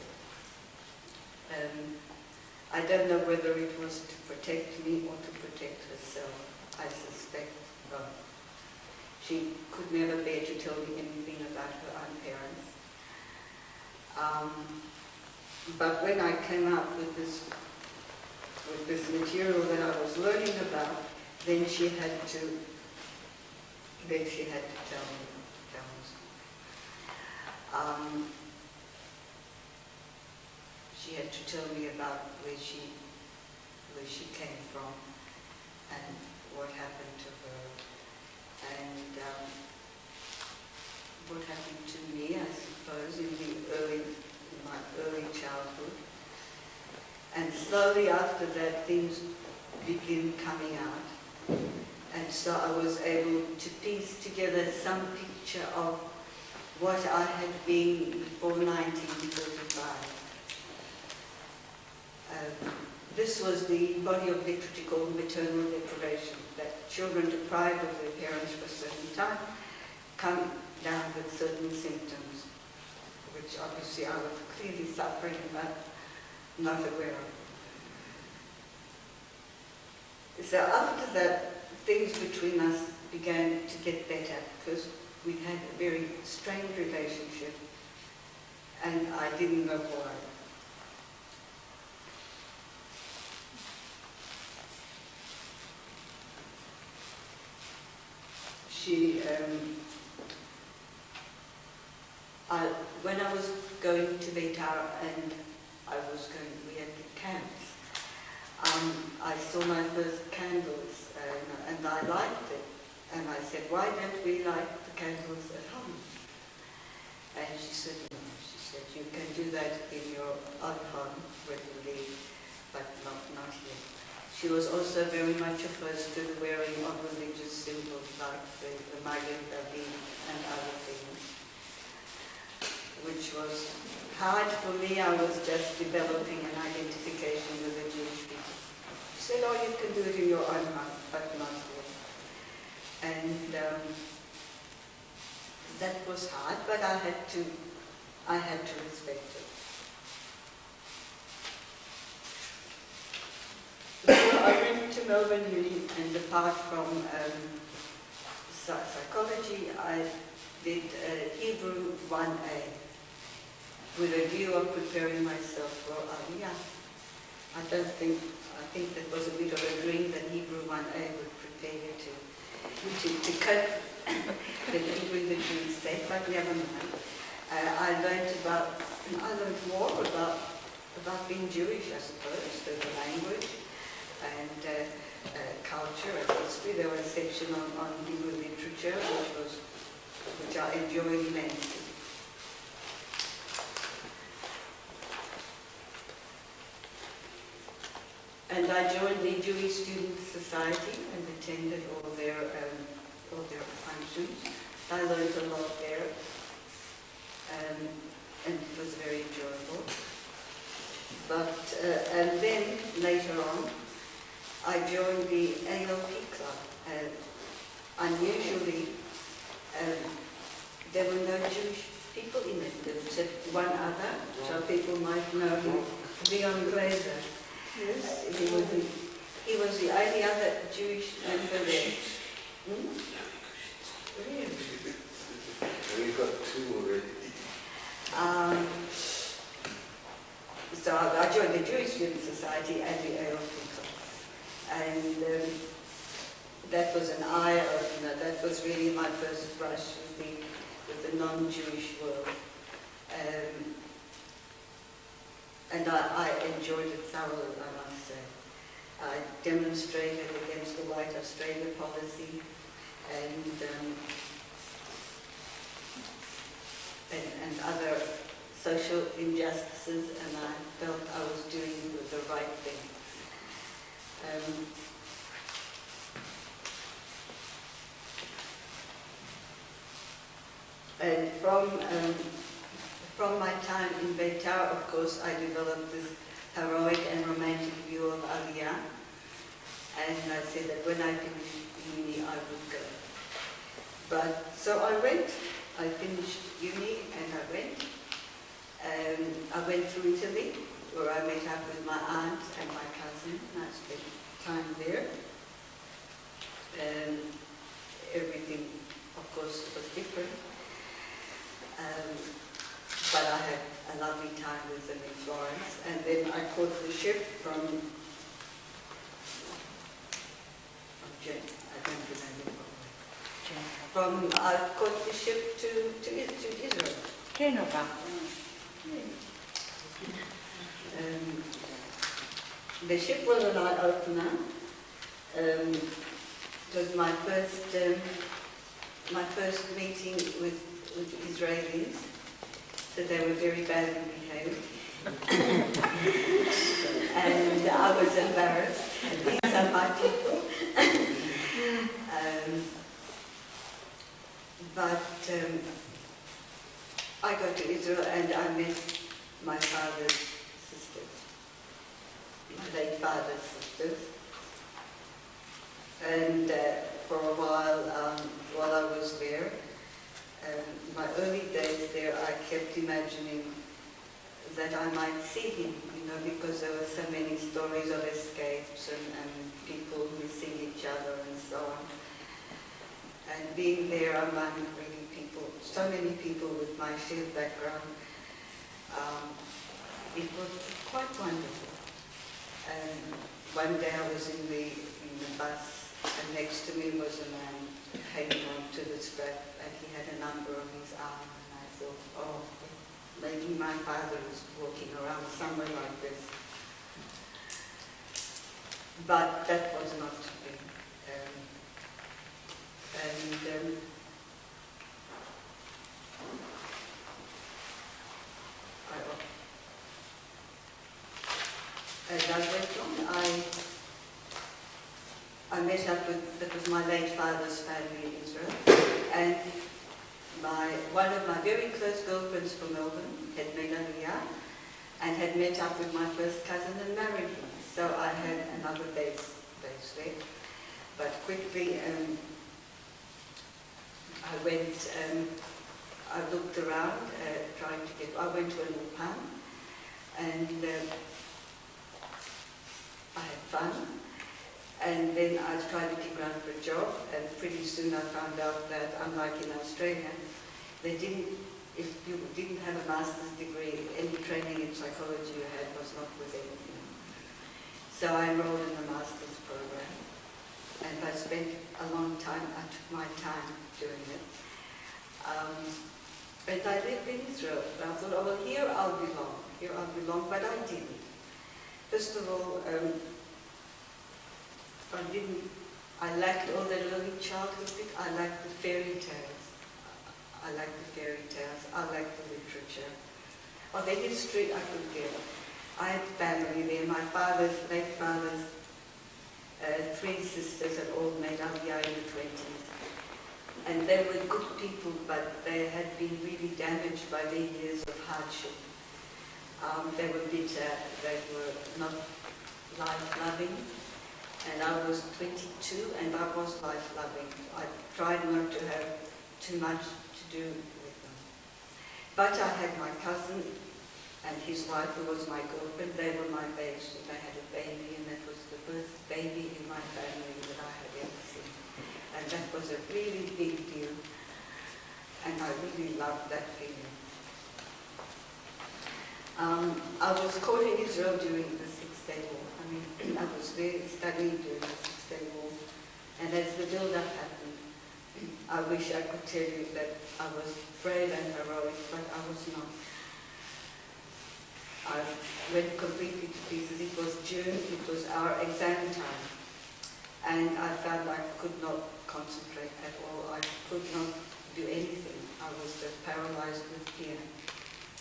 I don't know whether it was to protect me or to protect herself. I suspect both. She could never bear to tell me anything about her own parents. But when I came out with this material that I was learning about, then she had to tell me. She had to tell me about where she came from and what happened to her and what happened to me, I suppose, in my early childhood. And slowly after that, things began coming out. And so I was able to piece together some picture of what I had been before 1945. This was the body of literature called maternal deprivation, that children deprived of their parents for a certain time come down with certain symptoms, which obviously I was clearly suffering but not aware of. So after that, things between us began to get better because we had a very strained relationship and I didn't know why. When I was going to Betar and we had the camps, I saw my first candles and I liked it. And I said, why don't we light the candles at home? And she said, no. She said, you can do that in your own home when you leave, but not here. She was also very much opposed to the wearing of religious symbols like the Magen David and other things, which was hard for me. I was just developing an identification with the Jewish people. She said, oh, you can do it in your own home, but not here. And that was hard, but I had to respect it. So I went to Melbourne Uni, and apart from psychology, I did Hebrew 1A with a view of preparing myself for Aliyah. I think that was a bit of a dream that Hebrew 1A would prepare you to cope with the Jewish state, but never mind. I learned more about being Jewish, I suppose, the language and culture and history. There was a section on Hebrew literature, which I enjoyed immensely. And I joined the Jewish Student Society and attended all their functions. I learned a lot there, and it was very enjoyable. But and then later on, I joined the ALP club. Unusually, there were no Jewish people in it. There was one other, so people might know him, Leon Glazer. Yes. He was the only other Jewish member there. Hmm? Really? We got two already. So I joined the Jewish Student Society and the Holocaust. And that was an eye-opener. That was really my first brush with the non-Jewish world. And I enjoyed it thoroughly, I must say. I demonstrated against the White Australia policy and other social injustices, and I felt I was doing the right thing. And from my time in Beitar, of course, I developed this heroic and romantic view of Aliyah, and I said that when I finished uni, I would go. But so I went. I finished uni and I went. I went through Italy, where I met up with my aunt and my cousin, and I spent time there. Everything, of course, was different. But I had a lovely time with them in Florence. And then I caught the ship from Jen, I don't remember. I caught the ship to Israel. Genova. The ship was an eye-opener. It was my first meeting with Israelis, so they were very badly behaved. And I was embarrassed. These are my people. But I got to Israel and I met my father's sisters, my late father's sisters. And for a while I was there, my early days there, I kept imagining that I might see him, because there were so many stories of escapes and people missing each other and so on. And being there among really people, so many people with my shared background, it was quite wonderful. And one day I was in the bus, and next to me was a man hanging on to the strap, and he had a number on his arm, and I thought, oh, maybe my father is walking around somewhere like this. But that was not to be. As I went on, I met up with, that was my late father's family in Israel, and one of my very close girlfriends from Melbourne had made Aliyah and had met up with my first cousin and married him. So I had another base there. But quickly I went, I looked around trying to get, I went to an Ulpan and I had fun. And then I tried to get around for a job, and pretty soon I found out that, unlike in Australia, they didn't, if you didn't have a master's degree, any training in psychology you had was not within you. So I enrolled in the master's program, and I spent a long time, I took my time doing it. And I lived in Israel, and I thought, oh well, here I'll belong, but I didn't. First of all, I lacked all that early childhood bit. I lacked the fairy tales. I liked the fairy tales. I liked the literature. Or the history I could get. I had family there. My late father's 3 sisters had all made Aliyah in the 20s. And they were good people, but they had been really damaged by their years of hardship. They were bitter. They were not life-loving. And I was 22 and I was life-loving. I tried not to have too much to do with them. But I had my cousin and his wife, who was my girlfriend. They were my base. They had a baby, and that was the first baby in my family that I had ever seen. And that was a really big deal. And I really loved that feeling. I was caught in Israel during the Six-Day War. I mean, I was there studying during the Six-Day War. And as the build-up happened, I wish I could tell you that I was brave and heroic, but I was not. I went completely to pieces. It was June, it was our exam time. And I found I could not concentrate at all. I could not do anything. I was just paralyzed with fear.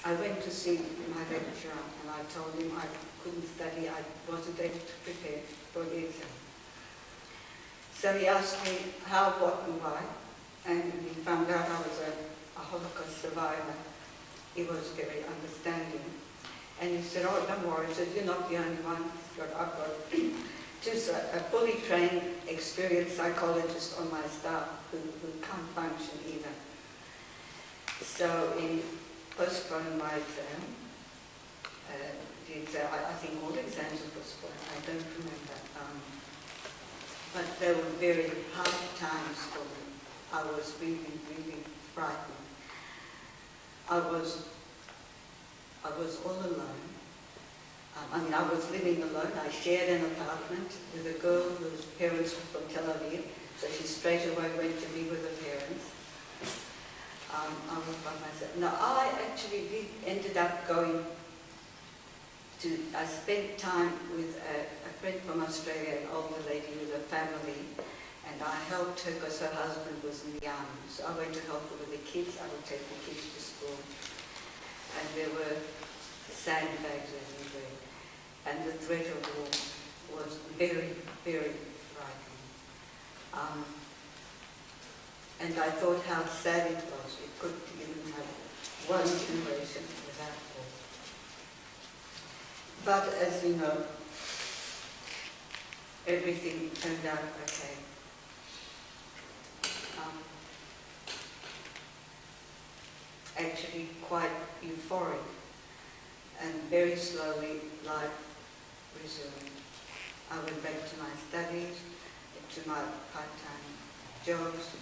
I went to see my lecturer and I told him I couldn't study, I wasn't able to prepare for the exam. So he asked me how, what and why, and he found out I was a Holocaust survivor. He was very understanding. And he said, oh, don't worry, he said, you're not the only one. I've got just a fully trained, experienced psychologist on my staff who can't function either. So he postponed my exam. I think all exams were postponed, I don't remember. But they were very hard times for me. I was really, really frightened. I was all alone. I mean, I was living alone. I shared an apartment with a girl whose parents were from Tel Aviv, so she straight away went to be with her parents. I was by myself. Now, I actually ended up going to, I spent time with a friend from Australia, an older lady with a family, and I helped her because her husband was in the army. So I went to help her with the kids. I would take the kids to school. And there were sandbags everywhere. And the threat of war was very, very frightening. And I thought how sad it was. We couldn't even have one generation without war. But as you know, everything turned out okay. Actually quite euphoric, and very slowly life resumed. I went back to my studies, to my part-time jobs,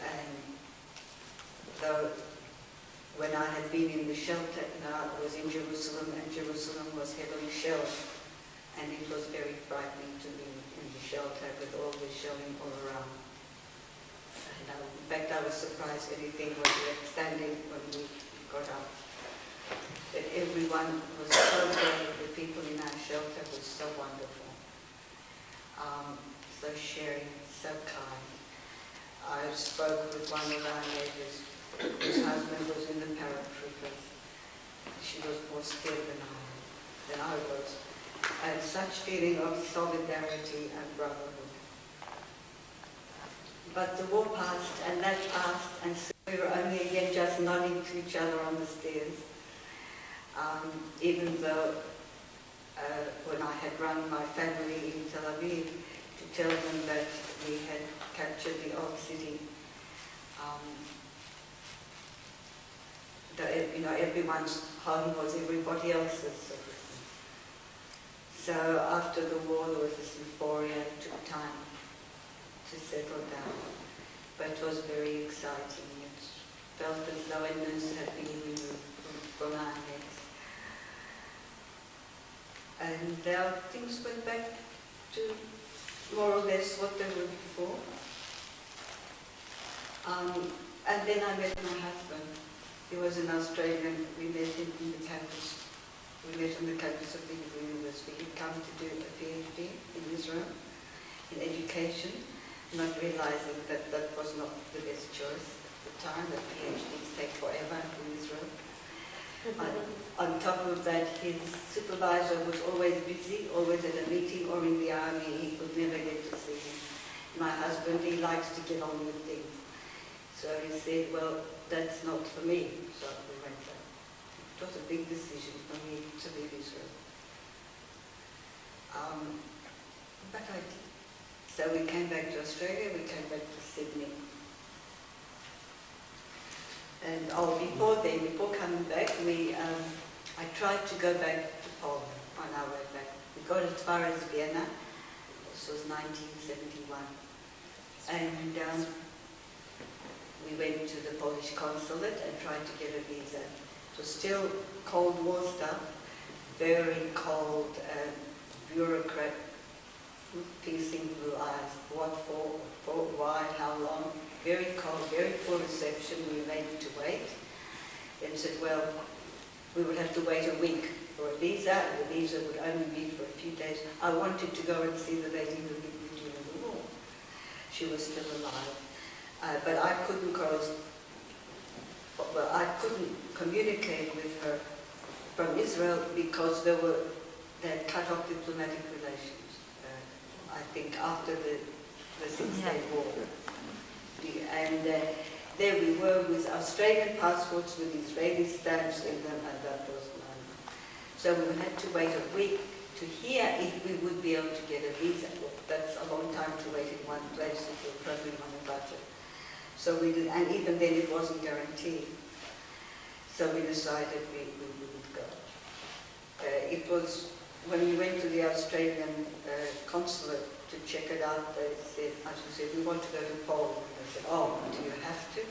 and though when I had been in the shelter, I was in Jerusalem, and Jerusalem was heavily shelled, and it was very frightening to be in the shelter with all the shelling all around. And in fact, I was surprised anything was left standing when we got up. But everyone was so brave, the people in our shelter were so wonderful, so sharing, so kind. I spoke with one of our neighbors whose husband was in the paratroopers. She was more scared than I was. And such feeling of solidarity and brotherhood. But the war passed, and that passed, and so we were only again just nodding to each other on the stairs. Even though when I had run my family in Tel Aviv to tell them that we had captured the old city, everyone's home was everybody else's sort of thing. So after the war there was this euphoria. It took time to settle down, but it was very exciting. It felt as though a noose had been removed from our heads. And things went back to more or less what they were before. And then I met my husband. He was an Australian. We met him in the campus. We met on the campus of the Hebrew University. He'd come to do a PhD in Israel, in education, not realizing that that was not the best choice at the time, that PhDs take forever in Israel. On top of that, his supervisor was always busy, always at a meeting or in the army. He could never get to see him. My husband, he likes to get on with things. So he said, well, that's not for me. So we went there. It was a big decision for me to leave Israel. But I did. So we came back to Australia, we came back to Sydney. And before then, before coming back, I tried to go back to Poland on our way back. We got as far as Vienna. This was 1971. And we went to the Polish consulate and tried to get a visa. It was still Cold War stuff, very cold, bureaucrat, piercing blue eyes. What for, why, how long? Very cold, very poor reception. We were made to wait. Then said, well, we would have to wait a week for a visa. The visa would only be for a few days. I wanted to go and see the lady who lived with you in the war. She was still alive. But I couldn't I couldn't communicate with her from Israel because they had cut off diplomatic relations. I think after the Six-Day War. And there we were with Australian passports with Israeli stamps in them, and that was none. So we had to wait a week to hear if we would be able to get a visa. Well, that's a long time to wait in one place if you're traveling on a budget. So we did, and even then it wasn't guaranteed. So we decided we wouldn't go. It was when we went to the Australian consulate to check it out. They said, as we said, we want to go to Poland. And they said, oh, do you have to?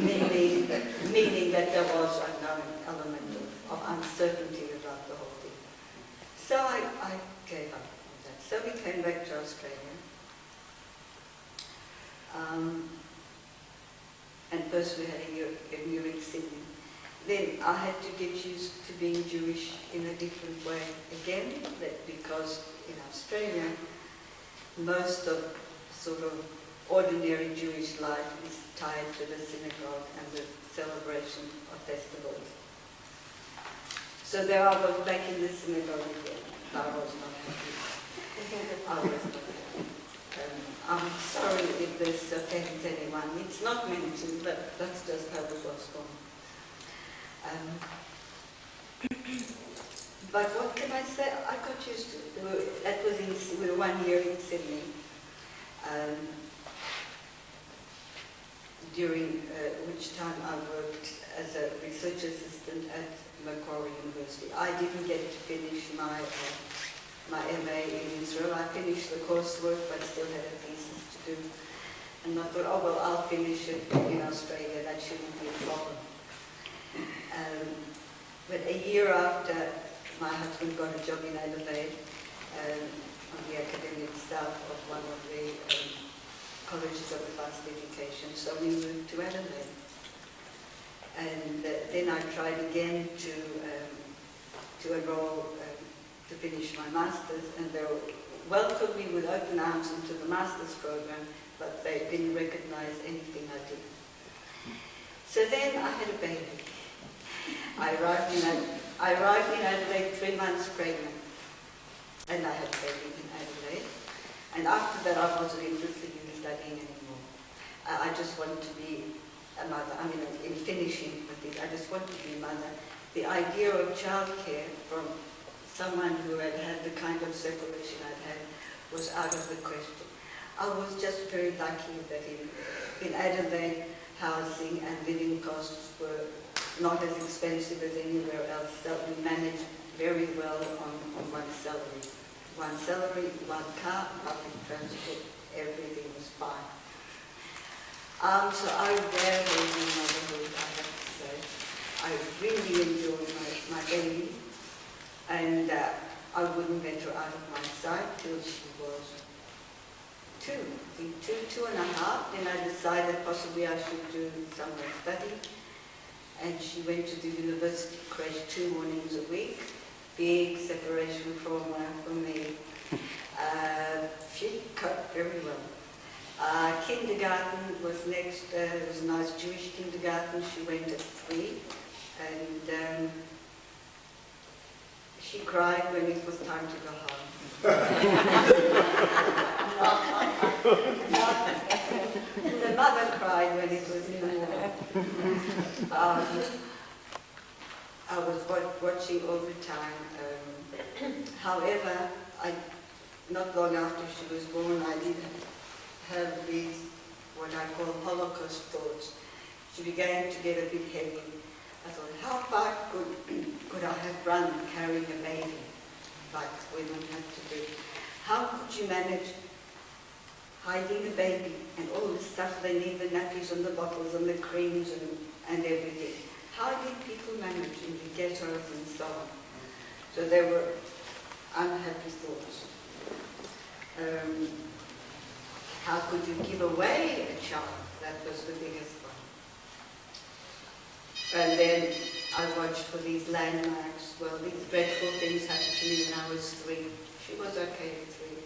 meaning that there was a known element of uncertainty about the whole thing. So I gave up on that. So we came back to Australia. And first we had a year in Sydney. Then I had to get used to being Jewish in a different way again, because in Australia, most of sort of ordinary Jewish life is tied to the synagogue and the celebration of festivals. So there I was back in the synagogue again. I was not happy. I was not happy. I'm sorry if this offends anyone. It's not meant to, but that's just how it was going. But what can I say? I got used to it. That was we were 1 year in Sydney, during which time I worked as a research assistant at Macquarie University. I didn't get to finish my MA in Israel. I finished the coursework, but still had a thesis to do. And I thought, oh well, I'll finish it in Australia. That shouldn't be a problem. But a year after, my husband got a job in Adelaide on the academic staff of one of the colleges of advanced education. So we moved to Adelaide. And then I tried again to enroll, to finish my master's, and they welcomed me with open arms into the master's program, but they didn't recognize anything I did. So then I had a baby. I arrived in Adelaide 3 months pregnant, and I had a baby in Adelaide. And after that, I wasn't interested in studying anymore. I just wanted to be a mother. I mean, in finishing with it, I just wanted to be a mother. The idea of childcare from someone who had had the kind of separation I'd had was out of the question. I was just very lucky that in Adelaide, housing and living costs were not as expensive as anywhere else, so we managed very well on one salary. One salary, one car, public transport, everything was fine. So I rarely in motherhood, I have to say. I really enjoyed my baby, and I wouldn't let her out of my sight till she was 2, I think 2 and a half. Then I decided possibly I should do summer study. And she went to the university creche 2 mornings a week. Big separation from me. She coped very well. Kindergarten was next. It was a nice Jewish kindergarten. She went at 3. And she cried when it was time to go home. The mother cried when it was in the morning. I was watching all the time. However, not long after she was born, I did have these, what I call Holocaust thoughts. She began to get a bit heavy. I thought, how far could I have run carrying a baby? like women have to do. How could you manage hiding a baby and all the stuff they need, the nappies and the bottles and the creams and everything? How did people manage in the ghettos and so on? So there were unhappy thoughts. How could you give away a child? That was the biggest one. And then I watched for these landmarks. Well, these dreadful things happened to me when I was 3. She was okay at 3.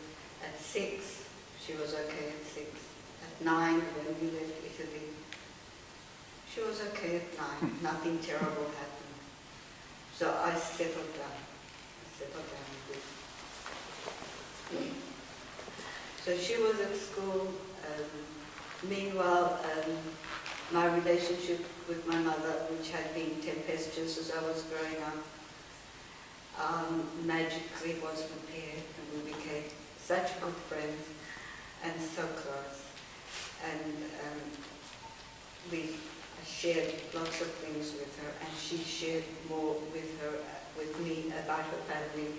At 6, she was okay at 6. At 9, when we left Italy, she was okay at 9. Nothing terrible happened. So I settled down. A bit. So she was at school. Meanwhile, my relationship with my mother, which had been tempestuous as I was growing up, magically was repaired, and we became such good friends and so close. And I shared lots of things with her, and she shared more with me about her family,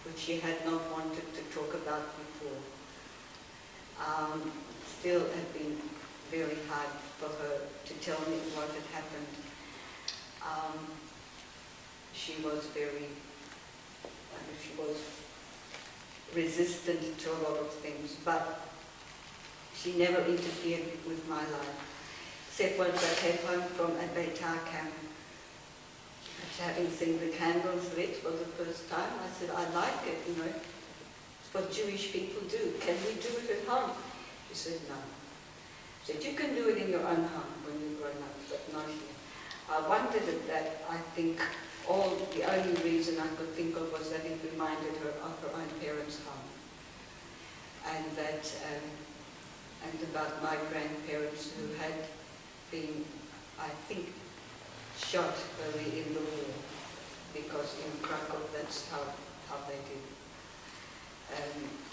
which she had not wanted to talk about before. Still had been very hard for her to tell me what had happened. She was resistant to a lot of things, but she never interfered with my life. Except once I came home from a Beitar camp, after having seen the candles lit for the first time, I said, I like it, you know. It's what Jewish people do. Can we do it at home? She said, no. She said, you can do it in your own home when you're grown up, but not here. I wondered at that. I think the only reason I could think of was that it reminded her of her own parents' home. And that, and about my grandparents who had been, I think, shot early in the war, because in Krakow that's how they did.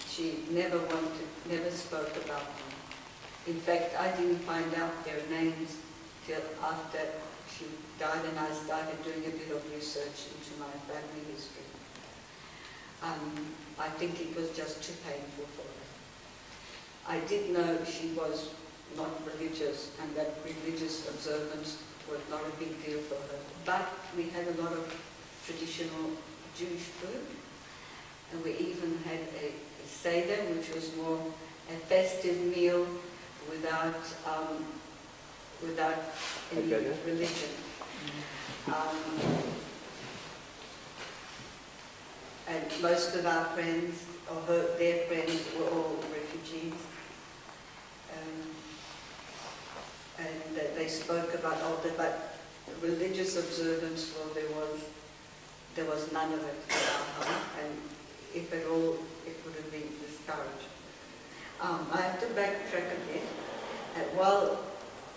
She never spoke about them. In fact, I didn't find out their names till after she died, and I started doing a bit of research into my family history. I think it was just too painful for her. I did know she was not religious, and that religious observance was not a big deal for her. But we had a lot of traditional Jewish food, and we even had a Seder, which was more a festive meal without any religion. And most of our friends, or their friends, were all refugees. And they spoke about but religious observance, well, there was none of it in our home, and if at all, it would have been discouraged. I have to backtrack a bit. While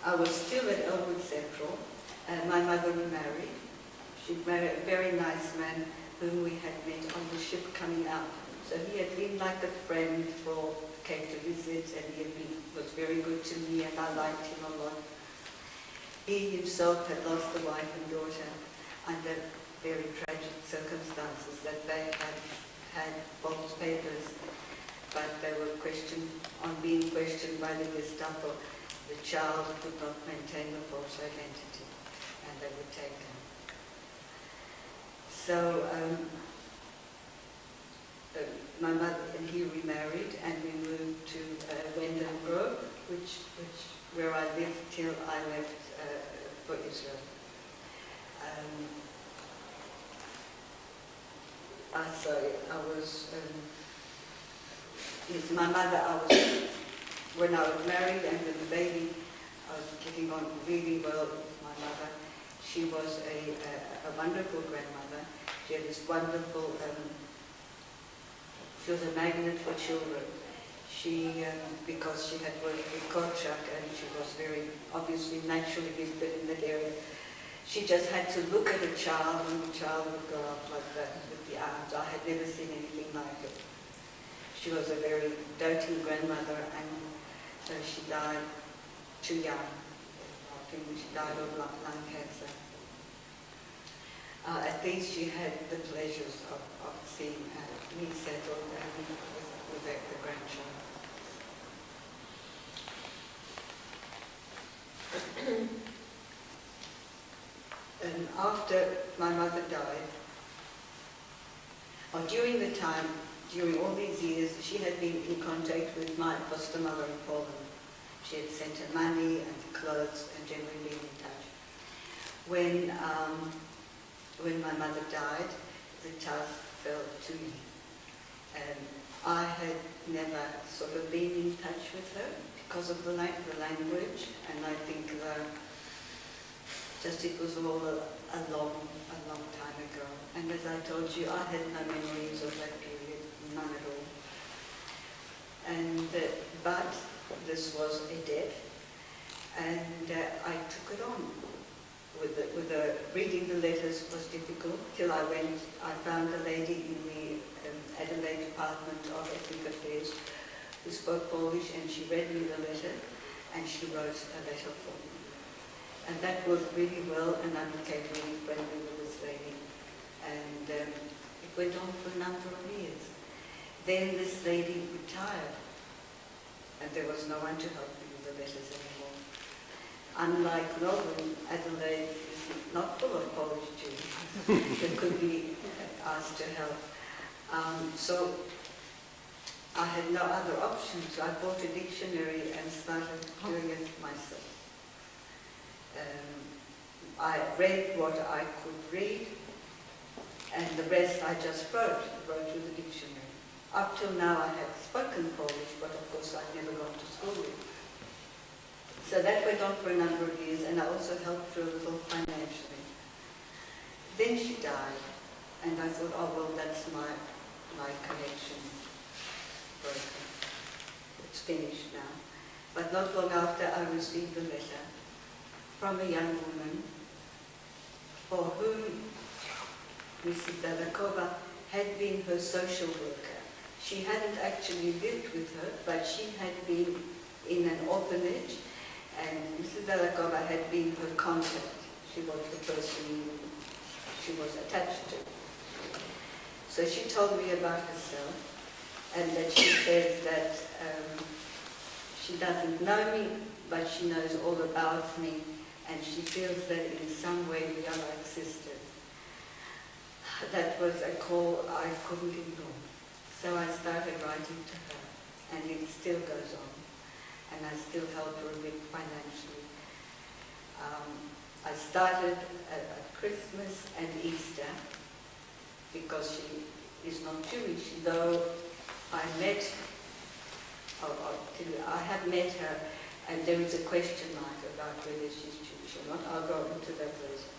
I was still at Elwood Central, my mother remarried. She married a very nice man whom we had met on the ship coming out. So he had been like a friend came to visit, and he was very good to me, and I liked him a lot. He himself had lost a wife and daughter under very tragic circumstances, that they had false papers, but they were being questioned by the Gestapo. The child could not maintain the false identity, and they were taken. So my mother and he remarried, and we moved to Wendell Grove, where I lived till I left for Israel. My mother, when I was married and with the baby, I was getting on really well with my mother. She was a wonderful grandmother. She had this wonderful, she was a magnet for children. She, because she had worked with Korczak, and she was very obviously naturally gifted in that area, she just had to look at a child, and the child would go up like that with the arms. I had never seen anything like it. She was a very doting grandmother, and so she died too young. I think she died of lung cancer. At least she had the pleasures of seeing me settled and with the grandchild. And after my mother died, or during all these years, she had been in contact with my foster mother in Poland. She had sent her money and clothes and generally been in touch. When my mother died, the task fell to me. And I had never sort of been in touch with her because of the language, and I think it was all a long time ago. And as I told you, I had no memories of that period, none at all. And but this was a death, and I took it on. Reading the letters was difficult till I found a lady in the Adelaide Department of Ethnic Affairs who spoke Polish, and she read me the letter, and she wrote a letter for me. And that worked really well, and I became really friendly with this lady. And it went on for a number of years. Then this lady retired, and there was no one to help me with the letters anymore. Unlike Melbourne, Adelaide is not full of Polish Jews that could be asked to help. So I had no other options. I bought a dictionary and started doing it myself. I read what I could read, and the rest I just wrote with the dictionary. Up till now I had spoken Polish, but of course I'd never gone to school with it. So that went on for a number of years, and I also helped her a little financially. Then she died, and I thought, oh well, that's my connection broken. It's finished now. But not long after, I received a letter from a young woman for whom Mrs. Dalakova had been her social worker. She hadn't actually lived with her, but she had been in an orphanage, and Mrs. Dalakova had been her contact. She was the person she was attached to. So she told me about herself, and that she says that she doesn't know me, but she knows all about me, and she feels that in some way we are like sisters. That was a call I couldn't ignore. So I started writing to her, and it still goes on, and I still help her a bit financially. I started at Christmas and Easter, because she is not Jewish, though I have met her, and there is a question mark about whether she's Jewish or not. I'll go into that later.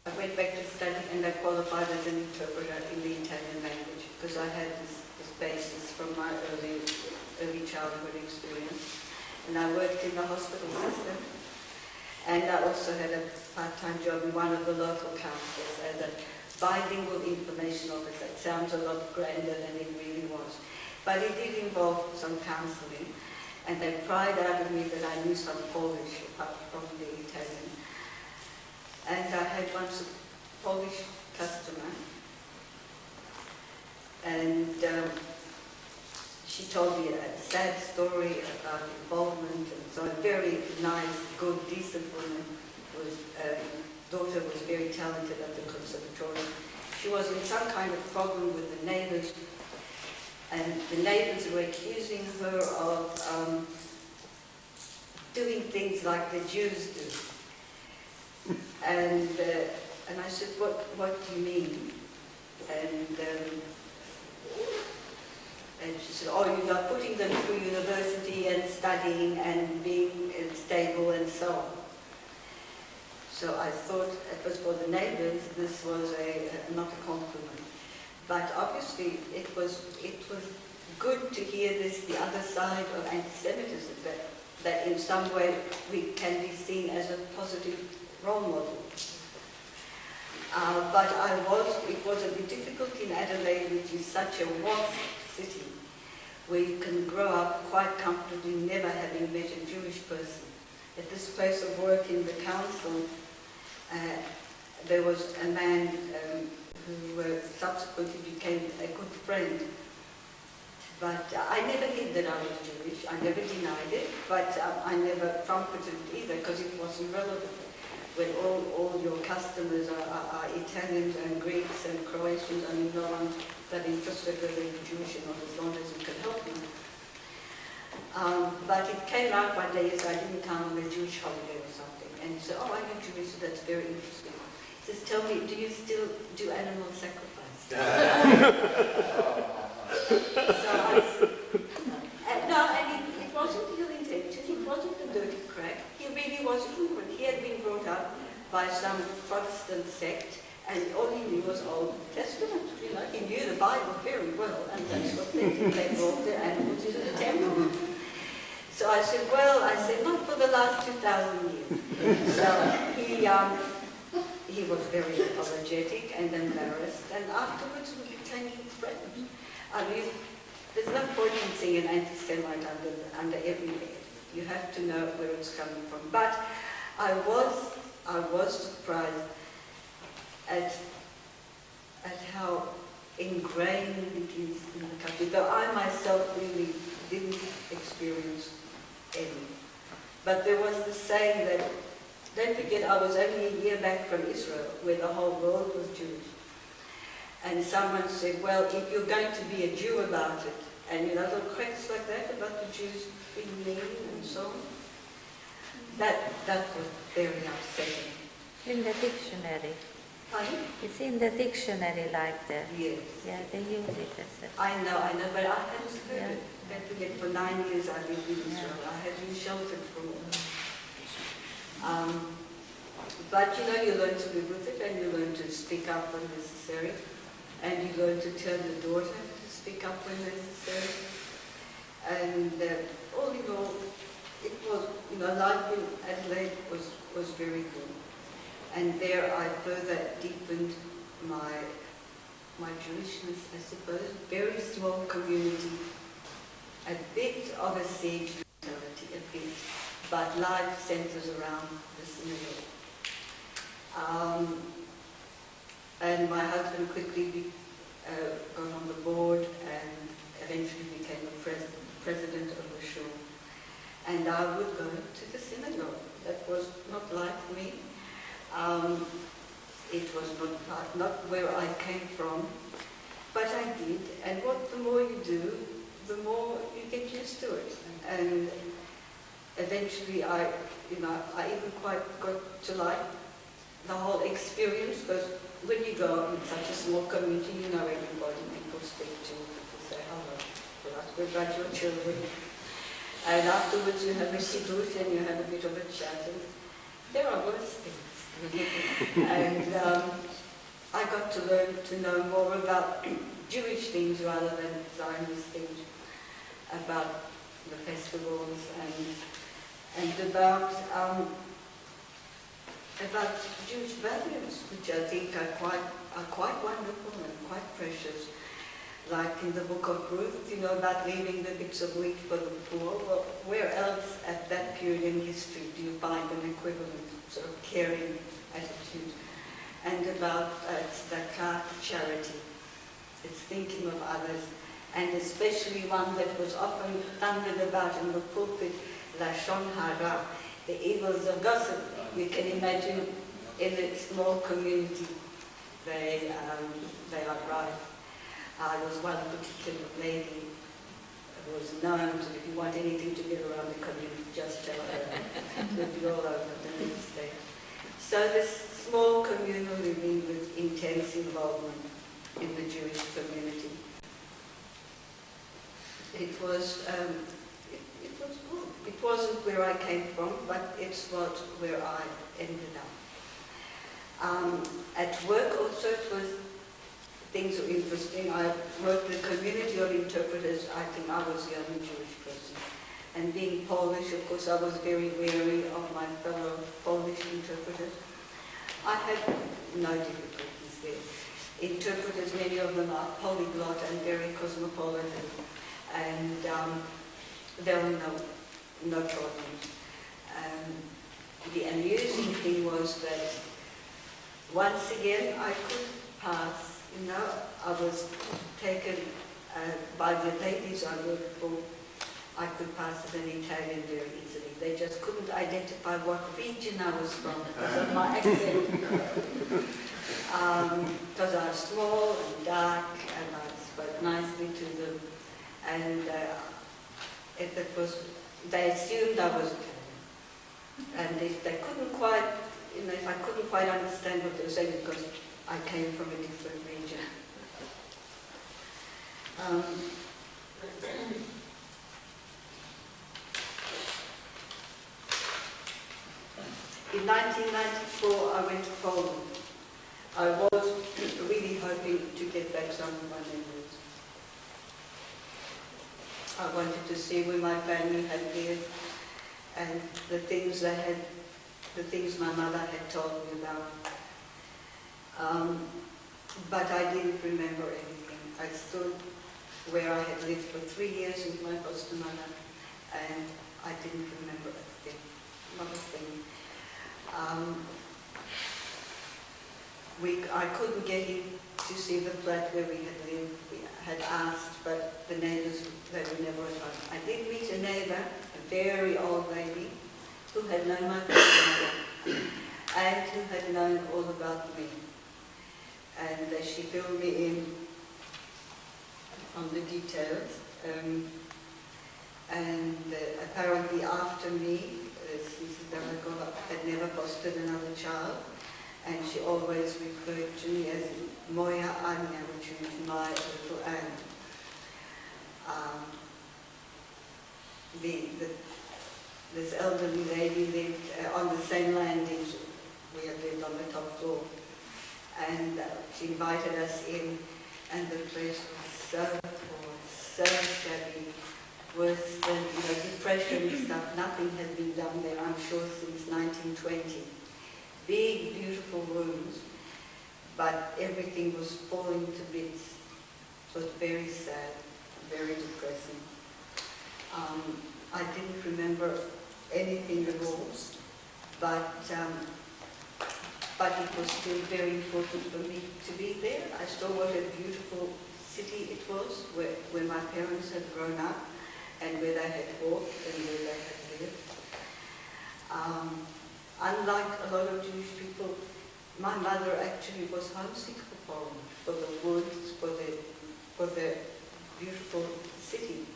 I went back to study, and I qualified as an interpreter in the Italian language, because I had this basis from my early childhood experience. And I worked in the hospital system, and I also had a part-time job in one of the local councils as a bilingual information officer. It sounds a lot grander than it really was. But it did involve some counseling, and they pried out of me that I knew some Polish apart from the Italian. And I had once a Polish customer, and she told me a sad story about involvement, and so a very nice, good, decent woman. Daughter was very talented at the conservatorium. She was in some kind of problem with the neighbors, and the neighbors were accusing her of doing things like the Jews do. And I said, what do you mean? And she said, oh, you are putting them through university and studying and being stable and so on. So I thought it was for the neighbors, this was not a compliment. But obviously it was good to hear this, the other side of anti-Semitism, that in some way we can be seen as a positive role model. But it was a bit difficult in Adelaide, which is such a wasp city, where you can grow up quite comfortably never having met a Jewish person. At this place of work in the council, there was a man who subsequently became a good friend. But I never hid that I was Jewish. I never denied it, but I never trumpeted it either, because it wasn't relevant. When all your customers are Italians and Greeks and Croatians, I mean, no one's that interested whether you're Jewish or not, as long as you can help them. But it came out one day, so I didn't come on a Jewish holiday or something. And he said, oh, are you Jewish? So that's very interesting. He says, tell me, do you still do animal sacrifice? So I said, no, and it wasn't ill intention, it wasn't a dirty crack. He really was ignorant. He had been brought up by some Protestant sect, and all he knew was Old Testament. You know, he knew the Bible very well, and that's what they did. They brought their animals into the temple. So I said, well, not for the last 2,000 years. So he was very apologetic and embarrassed, and afterwards we became friends. I mean, there's no point in seeing an anti-Semite under every head. You have to know where it's coming from. But I was surprised at how ingrained it is in the country, though I myself really didn't experience any. But there was the saying that, don't forget, I was only a year back from Israel, where the whole world was Jewish. And someone said, well, if you're going to be a Jew about it, and you know, little cracks like that about the Jews being mean and so on, that was very upsetting. In the dictionary. Pardon? It's in the dictionary like that. Yes. Yeah, they use it as a... I know, but I hadn't heard it. Don't forget, for 9 years I lived in Israel. I had been sheltered from it. But you know, you learn to live with it, and you learn to speak up when necessary, and you learn to tell your daughter to speak up when necessary. And all in all, it was, you know, life in Adelaide was very good. And there I further deepened my Jewishness, I suppose. Very small community, a bit of a siege mentality, a bit, but life centers around the synagogue. And my husband quickly got on the board and eventually became a president of the shul. And I would go to the synagogue. That was not like me. It was not where I came from, but I did. And the more you do, the more you get used to it. And eventually, I even quite got to like the whole experience, because when you go in such a small community, you know everybody. People speak to you, people say hello, you ask about your children. And afterwards, you have a kiddush and you have a bit of a chat. And there are worse things. And I got to learn to know more about Jewish things rather than Zionist things, about the festivals and about Jewish values, which I think are quite wonderful and quite precious. Like in the book of Ruth, you know, about leaving the bits of wheat for the poor. Well, where else at that period in history do you find an equivalent sort of caring attitude? And about tzedakah, charity. It's thinking of others, and especially one that was often thundered about in the pulpit, lashon hara, the evils of gossip. You can imagine in a small community, they are rife. There was one particular lady who was known to, if you want anything to get around the community, just tell her. It would be all over the next day. So this small communal living with intense involvement in the Jewish community. It was good. It wasn't where I came from, but it's where I ended up. At work also, things were interesting. I worked with a community of interpreters. I think I was the only Jewish person. And being Polish, of course, I was very wary of my fellow Polish interpreters. I had no difficulties there. Interpreters, many of them are polyglot and very cosmopolitan. and there were no problems. The amusing thing was that once again I could pass. You know, I was taken by the ladies I worked for. I could pass as an Italian very easily. They just couldn't identify what region I was from because of my accent. Because I was small and dark, and I spoke nicely to them, and they assumed I was Italian. And if they couldn't quite, if I couldn't quite understand what they were saying because I came from a different region. In 1994, I went to Poland. I was really hoping to get back some of my memories. I wanted to see where my family had lived and the things my mother had told me about. But I didn't remember anything. I stood where I had lived for 3 years with my foster mother, and I didn't remember a thing, not a thing. I couldn't get in to see the flat where we had lived. We had asked, but the neighbours, they were never at home. I did meet a neighbour, a very old lady, who had known my grandmother and who had known all about me. And she filled me in on the details. Apparently after me, Mrs. Damakova had never fostered another child, and she always referred to me as Moja Anja, which means my little Anne. This elderly lady lived on the same landing. We had lived on the top floor. And she invited us in, and the place was so poor, so shabby, worse than depression and stuff. Nothing had been done there, I'm sure, since 1920. Big, beautiful rooms, but everything was falling to bits. It was very sad, very depressing. I didn't remember anything at all, but it was still very important for me to be there. I saw what a beautiful city it was, where my parents had grown up, and where they had walked and where they had lived. Unlike a lot of Jewish people, my mother actually was homesick for Poland, for the woods, for the beautiful city.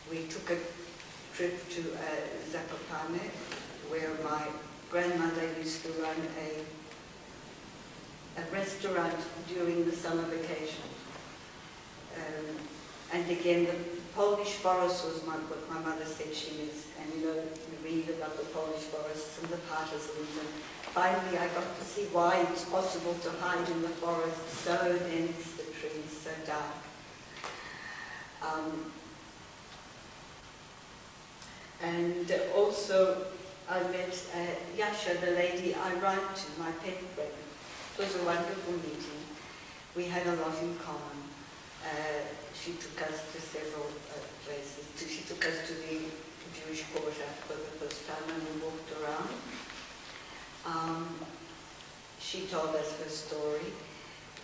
We took a trip to Zakopane, where my grandmother used to run a restaurant during the summer vacation. And again, the Polish forest was what my mother said she missed. And you read about the Polish forests and the partisans. And finally, I got to see why it's possible to hide in the forest, so dense, the trees, so dark. And also, I met Yasha, the lady I write to, my pen friend. It was a wonderful meeting. We had a lot in common. She took us to several places. She took us to the Jewish quarter for the first time, and we walked around. She told us her story,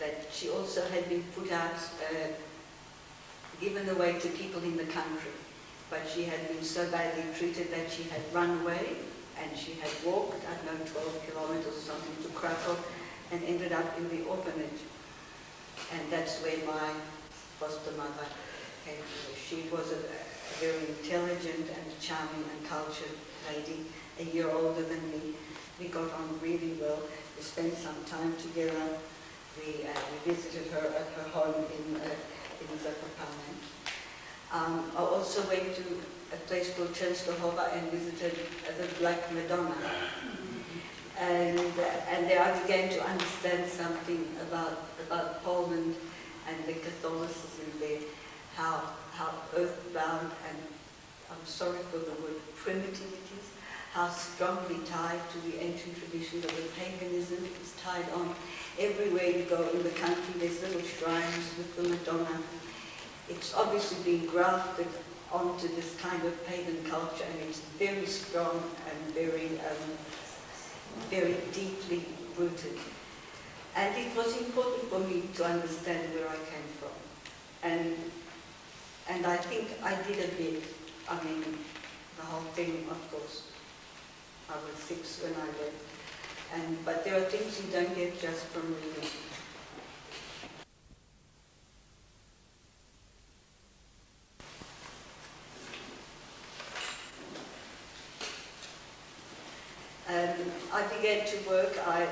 that she also had been put out, given away to people in the country. But she had been so badly treated that she had run away, and she had walked, I don't know, 12 kilometers or something to Krakow, and ended up in the orphanage. And that's where my foster mother came to her. She was a very intelligent and charming and cultured lady, a year older than me. We got on really well. We spent some time together. We visited her at her home in Zakopane. I also went to a place called Częstochowa and visited the Black Madonna. And there I began to understand something about Poland and the Catholicism there, how earthbound and, I'm sorry for the word, primitive it is, how strongly tied to the ancient traditions of the paganism. It's tied on everywhere you go in the country. There's little shrines with the Madonna. it's obviously been grafted onto this kind of pagan culture, and it's very strong and very deeply rooted. And it was important for me to understand where I came from. And I think I did a bit. I mean, the whole thing, of course, I was 6 when I went. But there are things you don't get just from reading. I began to work. I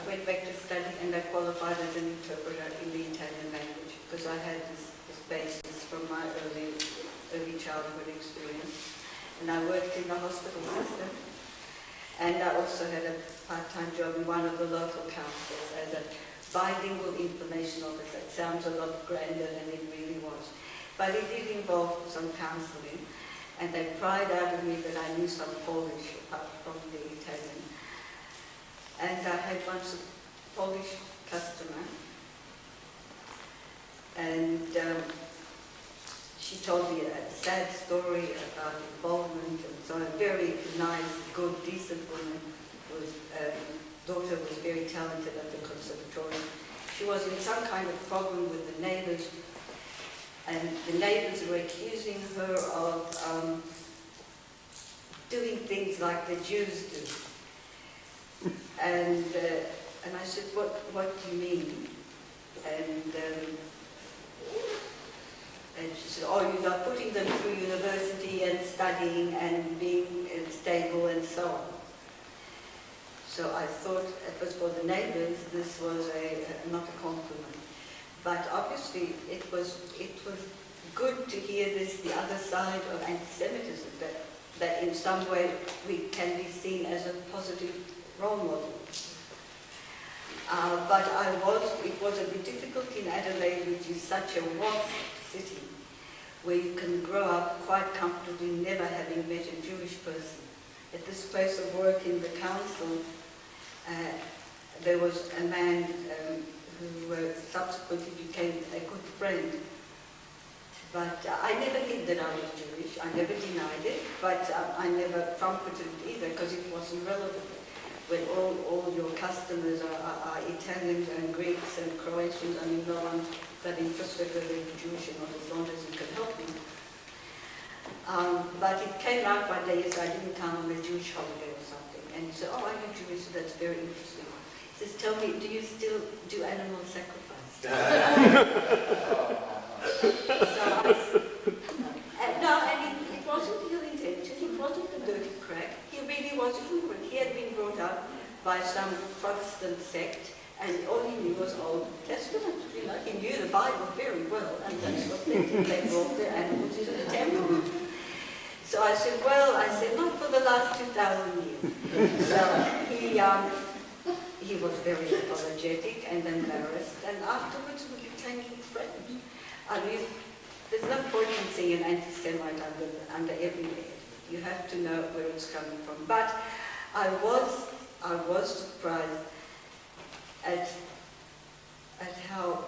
went back to study and I qualified as an interpreter in the Italian language because I had this basis from my early childhood experience. And I worked in the hospital system. And I also had a part-time job in one of the local councils as a bilingual information officer. It sounds a lot grander than it really was. But it did involve some counseling. And they pried out of me that I knew some Polish apart from the Italian. And I had once a Polish customer. And she told me a sad story about involvement and so on. Very nice, good, decent woman. Daughter was very talented at the conservatorium. She was in some kind of problem with the neighbors, and the neighbors were accusing her of doing things like the Jews do. And I said, what do you mean? And she said, oh, you're not putting them through university and studying and being stable and so on. So I thought it was for the neighbors, this was not a compliment. But obviously it was good to hear this, the other side of anti-Semitism, that in some way we can be seen as a positive role model. But it was a bit difficult in Adelaide, which is such a wasp city, where you can grow up quite comfortably never having met a Jewish person. At this place of work in the council, there was a man who subsequently became a good friend. But I never hid that I was Jewish. I never denied it, but I never trumpeted it either, because it wasn't relevant. When all your customers are Italians and Greeks and Croatians, I mean, no one's that interested whether you're Jewish or not, as long as you can help me. But it came out one day, yes, I didn't come on a Jewish holiday or something. And he said, oh, are you Jewish? So that's very interesting. He says, tell me, do you still do animal sacrifice? So I said, no, and it wasn't ill intention, it wasn't a dirty crack. He really was ignorant. He had been brought up by some Protestant sect, and all he knew was Old Testament. You know, he knew the Bible very well, and that's what they did. They brought their animals into the temple. So I said, well, not for the last 2,000 years. So he was very apologetic and embarrassed, and afterwards we became friends. I mean, there's no point in seeing an anti-Semite under every head. You have to know where it's coming from. But I was surprised at how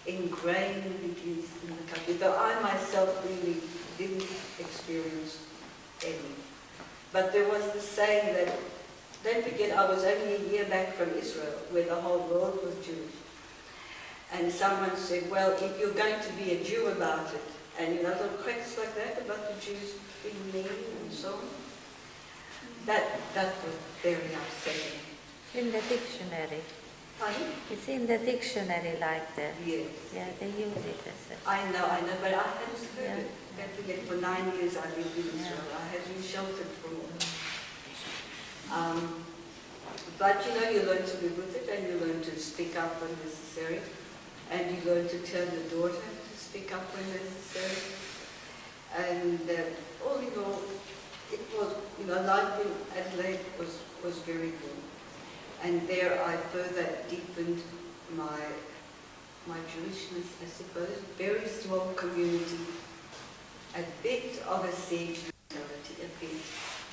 ingrained it is in the country, though I myself really didn't experience any. But there was the saying that, don't forget, I was only a year back from Israel, where the whole world was Jewish. And someone said, well, if you're going to be a Jew about it, and you know, little cracks like that about the Jews being mean and so on, that was very upsetting. In the dictionary. Pardon? It's in the dictionary like that. Yes. Yeah, they use it as a... I know, but I hadn't heard it. Don't forget, for 9 years I lived in Israel. I had been sheltered from it. But you know, you learn to live with it, and you learn to speak up when necessary, and you learn to tell your daughter to speak up when necessary. And all in all, it was, you know, life in Adelaide was very good. And there I further deepened my Jewishness, I suppose. Very small community, a bit of a siege mentality, a bit,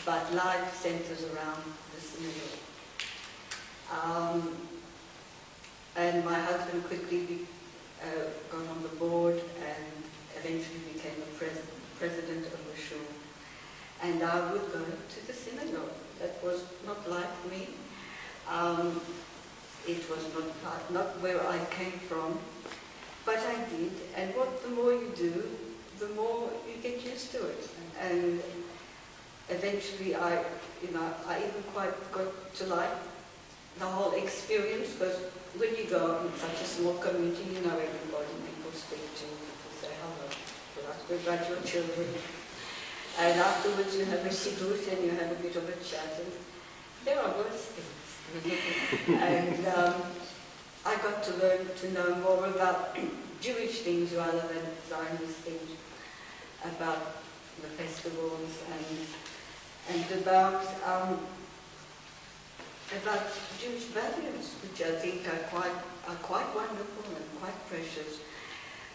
but life centers around the synagogue. And my husband quickly got on the board, and eventually became a president of a shul. And I would go to the synagogue. That was not like me. It was not where I came from, but I did. And the more you do, the more you get used to it. And eventually, I even quite got to like the whole experience, because when you go in such a small community, you know everybody, people speak to you, people say hello, you ask about your children. And afterwards you have a kiddush and you have a bit of a chat, and there are worse things. And I got to learn to know more about Jewish things rather than Zionist things, about the festivals and about Jewish values, which I think are quite wonderful and quite precious.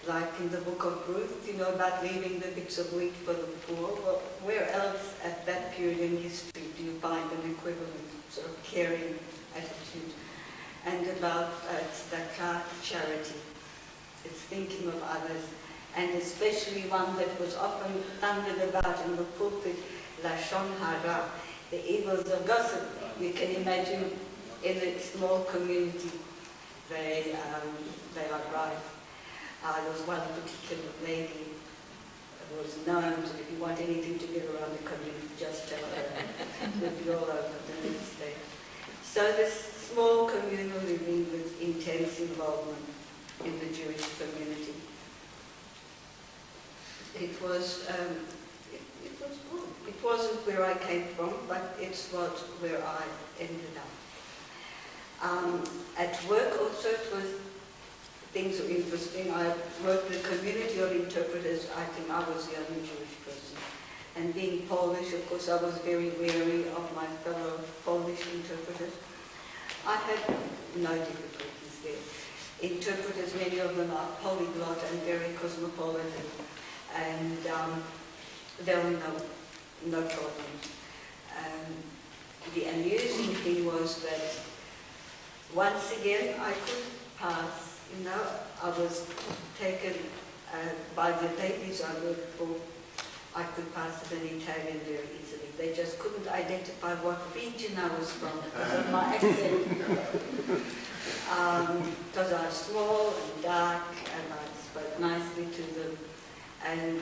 Like in the book of Ruth, about leaving the bits of wheat for the poor. Well, where else at that period in history do you find an equivalent sort of caring attitude? And about tzedakah, charity. It's thinking of others, and especially one that was often thundered about in the pulpit, lashon hara, the evils of gossip. You can imagine in a small community, they are rife. There was one particular lady who was known to, if you want anything to get around the community, just tell her. It would be all over the next day. So this small communal living with intense involvement in the Jewish community. It was good. It wasn't where I came from, but it's where I ended up. At work also, things were interesting. I worked with a community of interpreters. I think I was the only Jewish person. And being Polish, of course, I was very wary of my fellow Polish interpreters. I had no difficulties there. Interpreters, many of them are polyglot and very cosmopolitan. And there were no problems. The amusing thing was that once again I could pass. I was taken by the ladies I worked for. I could pass as an Italian very easily. They just couldn't identify what region I was from because of my accent. Because I was small and dark, and I spoke nicely to them. And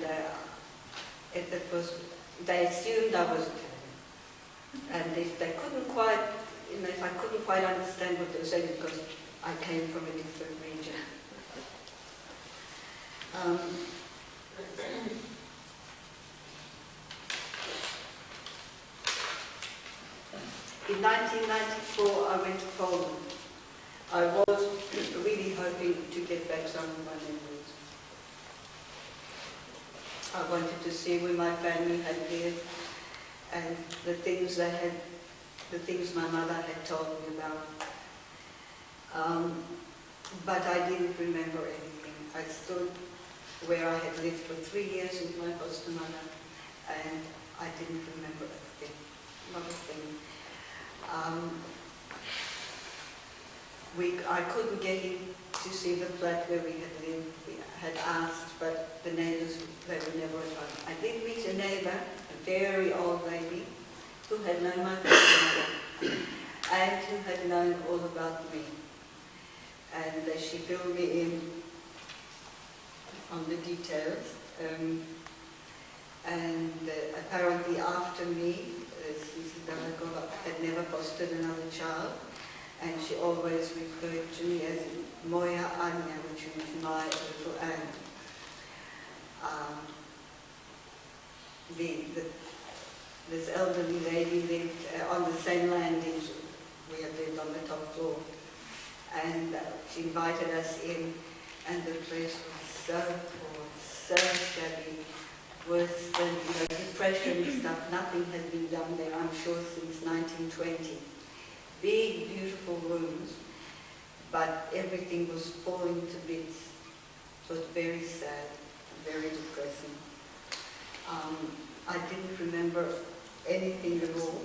they assumed I was Italian. And if they couldn't quite, if I couldn't quite understand what they were saying, because I came from a different region. In 1994, I went to Poland. I was really hoping to get back some of my memories. I wanted to see where my family had lived and the things my mother had told me about. But I didn't remember anything. I stood where I had lived for 3 years with my foster mother, and I didn't remember a thing, not a thing. I couldn't get in to see the flat where we had lived. We had asked, but the neighbors, they were never at home. I did meet a neighbor, a very old lady, who had known my foster mother, and who had known all about me. And she filled me in on the details. Apparently after me, Sisi Berekova had never fostered another child, and she always referred to me as Moja Anya, which means my little Anne. This elderly lady lived on the same landing. We had lived on the top floor. And she invited us in, and the place was so poor, so shabby, worse than depression and stuff. Nothing had been done there, I'm sure, since 1920. Big, beautiful rooms, but everything was falling to bits. It was very sad, very depressing. I didn't remember anything at all,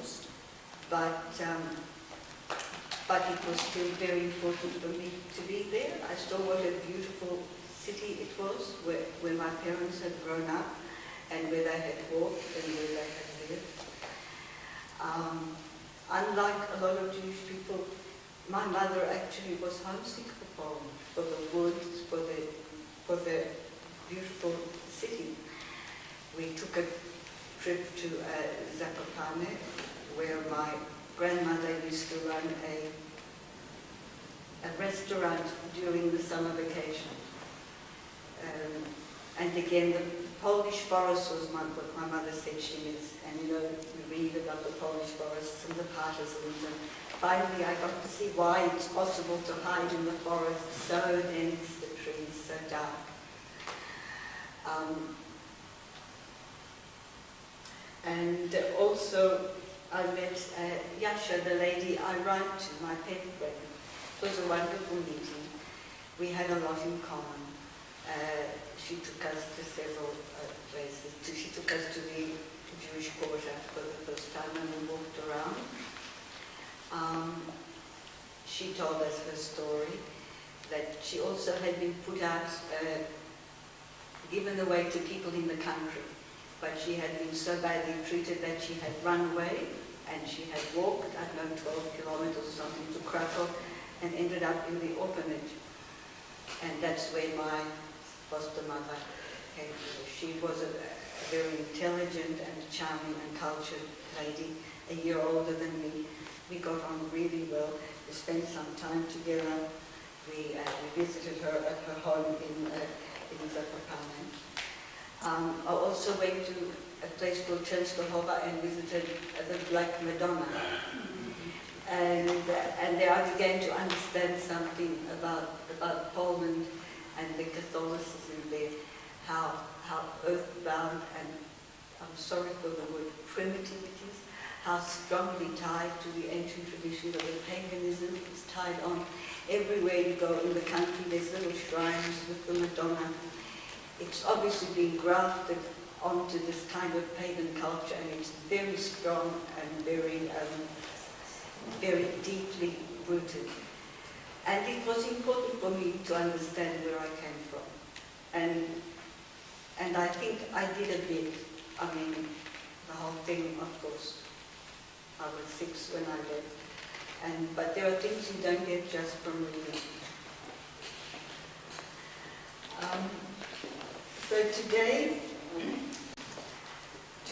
but it was still very important for me to be there. I saw what a beautiful city it was, where my parents had grown up, and where they had walked and where they had lived. Unlike a lot of Jewish people, my mother actually was homesick for Poland, for the woods, for the beautiful city. We took a trip to Zakopane, where my grandmother used to run a restaurant during the summer vacation. And again, the Polish forest was what my mother said she missed. And you know, we read about the Polish forests and the partisans. And finally, I got to see why it's possible to hide in the forest, so dense, the trees so dark. And also, I met Yasha, the lady I write to, my pet friend. It was a wonderful meeting. We had a lot in common. She took us to several places. She took us to the Jewish quarter for the first time and we walked around. She told us her story, that she also had been put out, given away to people in the country, but she had been so badly treated that she had run away and she had walked, I don't know, 12 kilometers or something to Krakow and ended up in the orphanage. And that's where my foster mother came to. She was a very intelligent and charming and cultured lady, a year older than me. We got on really well. We spent some time together. We visited her at her home in Zakopane. I also went to a place called Częstochowa and visited the Black Madonna. And there I began to understand something about Poland and the Catholicism there, how earthbound and, I'm sorry for the word, primitive it is, how strongly tied to the ancient traditions of the paganism. It's tied on everywhere you go in the country. There's little shrines with the Madonna. It's obviously been grafted onto this kind of pagan culture, and it's very strong and very deeply rooted. And it was important for me to understand where I came from. And I think I did a bit. I mean, the whole thing, of course, I was 6 when I left. But there are things you don't get just from reading. So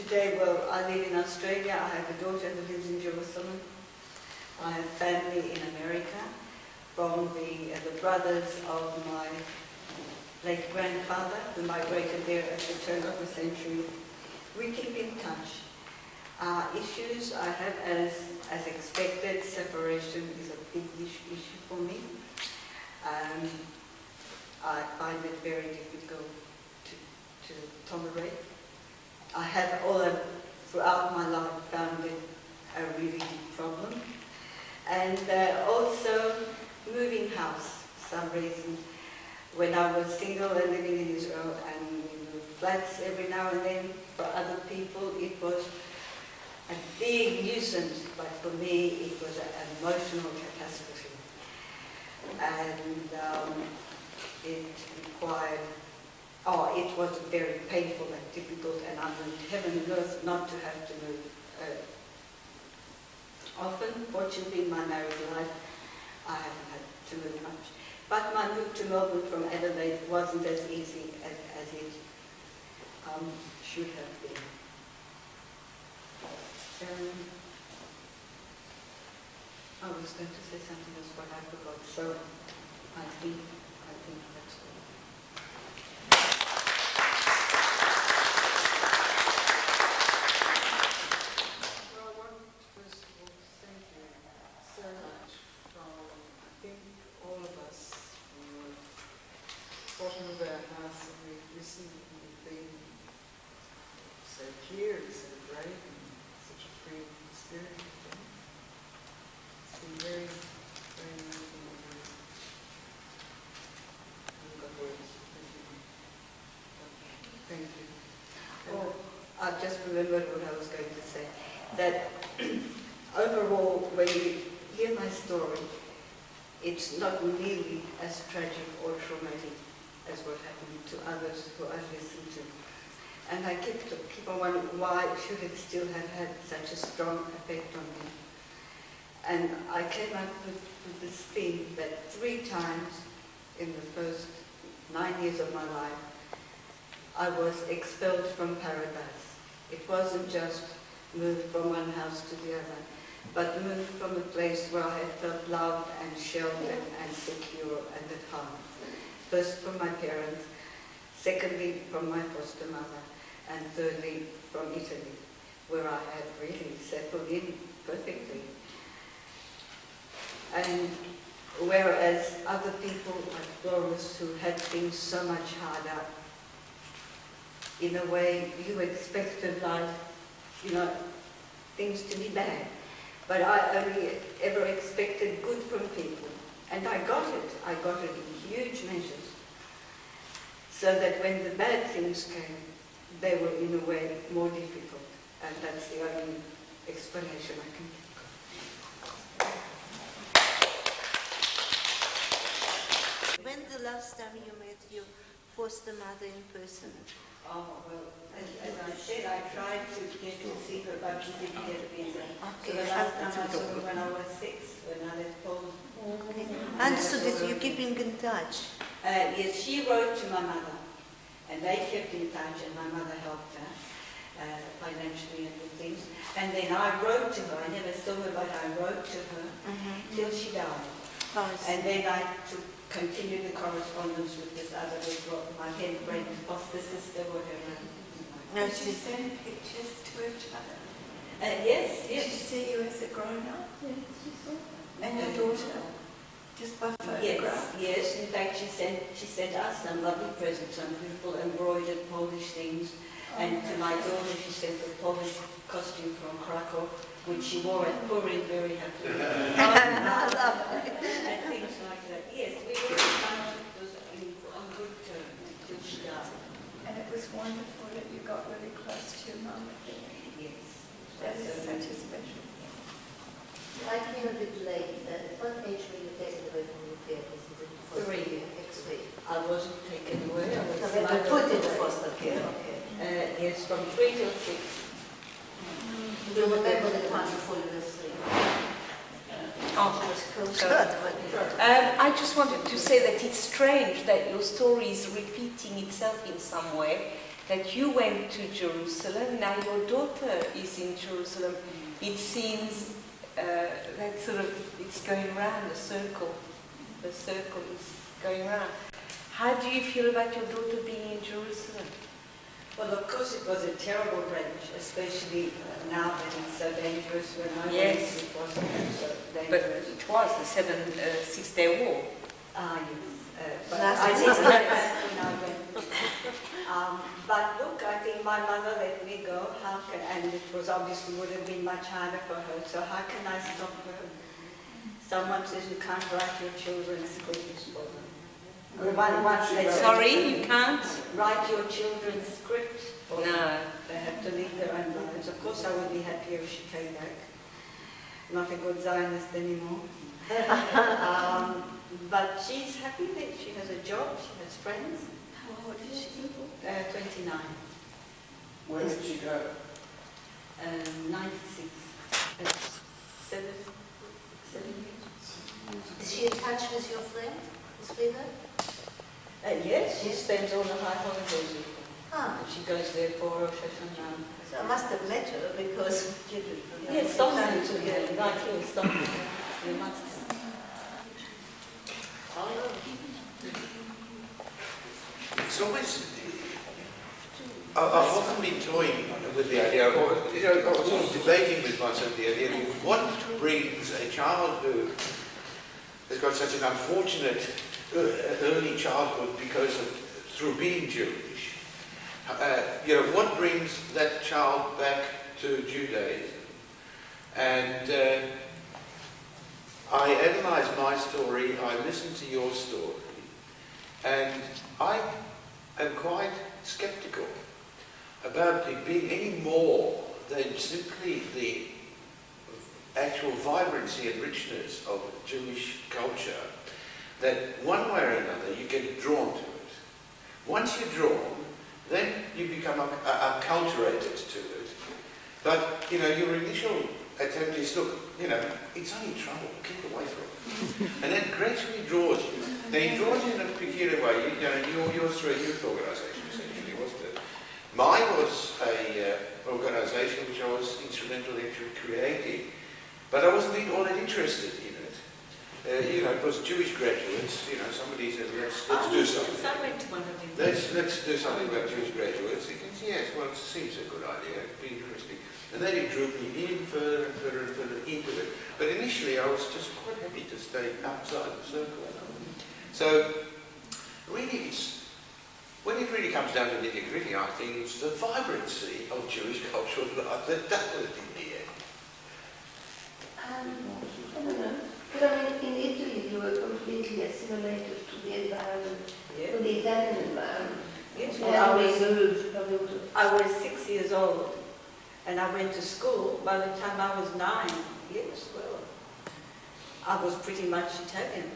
today, well, I live in Australia. I have a daughter who lives in Jerusalem. I have family in America from the brothers of my late grandfather who migrated there at the turn of the century. We keep in touch. Issues I have, as expected, separation is a big issue for me. I find it very difficult to tolerate. I have throughout my life found it a really big problem. And also moving house, for some reason. When I was single and living in Israel and we moved flats every now and then for other people, it was a big nuisance, but for me it was an emotional catastrophe. And it required, it was very painful and difficult, and I moved heaven and earth not to have to move. Often, fortunately, in my married life, I haven't had to move much. But my move to Melbourne from Adelaide wasn't as easy as it should have been. I was going to say something else, but I forgot. So I think that's all. Bottom of our house, and we've listened and we've been so clear and so brave and such a free spirit. It's been very, very moving and very, I haven't got words. Thank you. Oh, I've just remembered what I was going to say. That overall, when you hear my story, it's not nearly as tragic or traumatic as what happened to others who I listened to. And I keep on wondering, why should it still have had such a strong effect on me? And I came up with this theme that 3 times in the first 9 years of my life, I was expelled from paradise. It wasn't just moved from one house to the other, but moved from a place where I had felt loved and sheltered and secure and at home. First from my parents, secondly from my foster mother, and thirdly from Italy, where I had really settled in perfectly. And whereas other people like Doris, who had things so much harder, in a way you expected life, things to be bad. But I only ever expected good from people. And I got it. I got it in huge measures. So that when the bad things came, they were in a way more difficult. And that's the only explanation I can give. When the last time you met your foster mother in person? Oh, well, as I said, I tried to get to see her, but she didn't get a visa. Okay. So the last time I saw her when I was 6, when I left Poland. Okay. I understood that you're keeping in touch. Yes, she wrote to my mother, and they kept in touch, and my mother helped her financially and with things. And then I wrote to her. I never saw her, but I wrote to her till she died. Oh, And then I continued the correspondence with this other little, my head friend, foster sister, whatever. Did you send pictures to each other? Yes, Did she yes. see you as a grown-up? Yes, she saw. And your daughter? Just by photograph? Yes. In fact, she sent us some lovely presents, some beautiful embroidered Polish things. And to my daughter, she sent a Polish costume from Krakow, which she wore at Purim very happily. And things like that. Yes, we were on good terms till she died. And it was wonderful that you got really close to your mum at the end. Yes. That is such a special. I came a bit late. At what age were you taken away from your parents? 3. X-ray. I wasn't taken away. I was No, they were put in foster care. Okay. Yes, from 3 till 6. Do you remember the time before you were 3? I just wanted to say that it's strange that your story is repeating itself in some way, that you went to Jerusalem, now your daughter is in Jerusalem. It seems that sort of, it's going round, the circle is going round. How do you feel about your daughter being in Jerusalem? Well, of course, it was a terrible wrench, especially now that it's so dangerous. When I Yes. went, it wasn't so But dangerous. it was the 6-day war. Yes. But Last I did six when I went. But look, I think my mother let me go. And it was obviously would have been much harder for her. So how can I stop her? Someone says you can't write your children's scripts for them. Sorry, you can't? Write your children's script for them. No. They have to leave their own lives. Of course, I would be happier if she came back. Not a good Zionist anymore. But she's happy that she has a job, she has friends. How old is she? 29. Where did she go? 96. 7 years. Is she in touch with your friend, Miss Rita? Yes, she spends all the high holidays with them. Ah, She goes there for Rosh Hashanah. so I must have met her because you did. Yes, sometimes to get right here, sometimes. You must. It's always, I've often been toying with the idea, or I was sort of debating with myself the idea of what brings a child who has got such an unfortunate early childhood because of, through being Jewish, what brings that child back to Judaism? And I analysed my story, I listened to your story, and I am quite sceptical about it being any more than simply the actual vibrancy and richness of Jewish culture, that one way or another you get drawn to it. says, look, you know, it's only trouble, keep away from it. And then gradually draws you. Now he draws you in a peculiar way. You know, yours through a youth organisation, essentially, wasn't it? Mine was a organisation which I was instrumental in creating, but I wasn't all that interested in it. You know, it was Jewish graduates. You know, somebody said, let's do something. Let's do something about Jewish graduates. He says, yes, well, it seems a good idea. It'd be interesting. And then it drew me in further and further and further into it. But initially, I was just quite happy to stay outside the circle. So, really, when it really comes down to nitty-gritty, I think it's the vibrancy of Jewish cultural life that does it in the end. I don't know. But I mean, in Italy, you were completely assimilated to the environment, to the Italian environment. Yes, Yeah, I was 6 years old, and I went to school. By the time I was 9 years, well, I was pretty much Italian.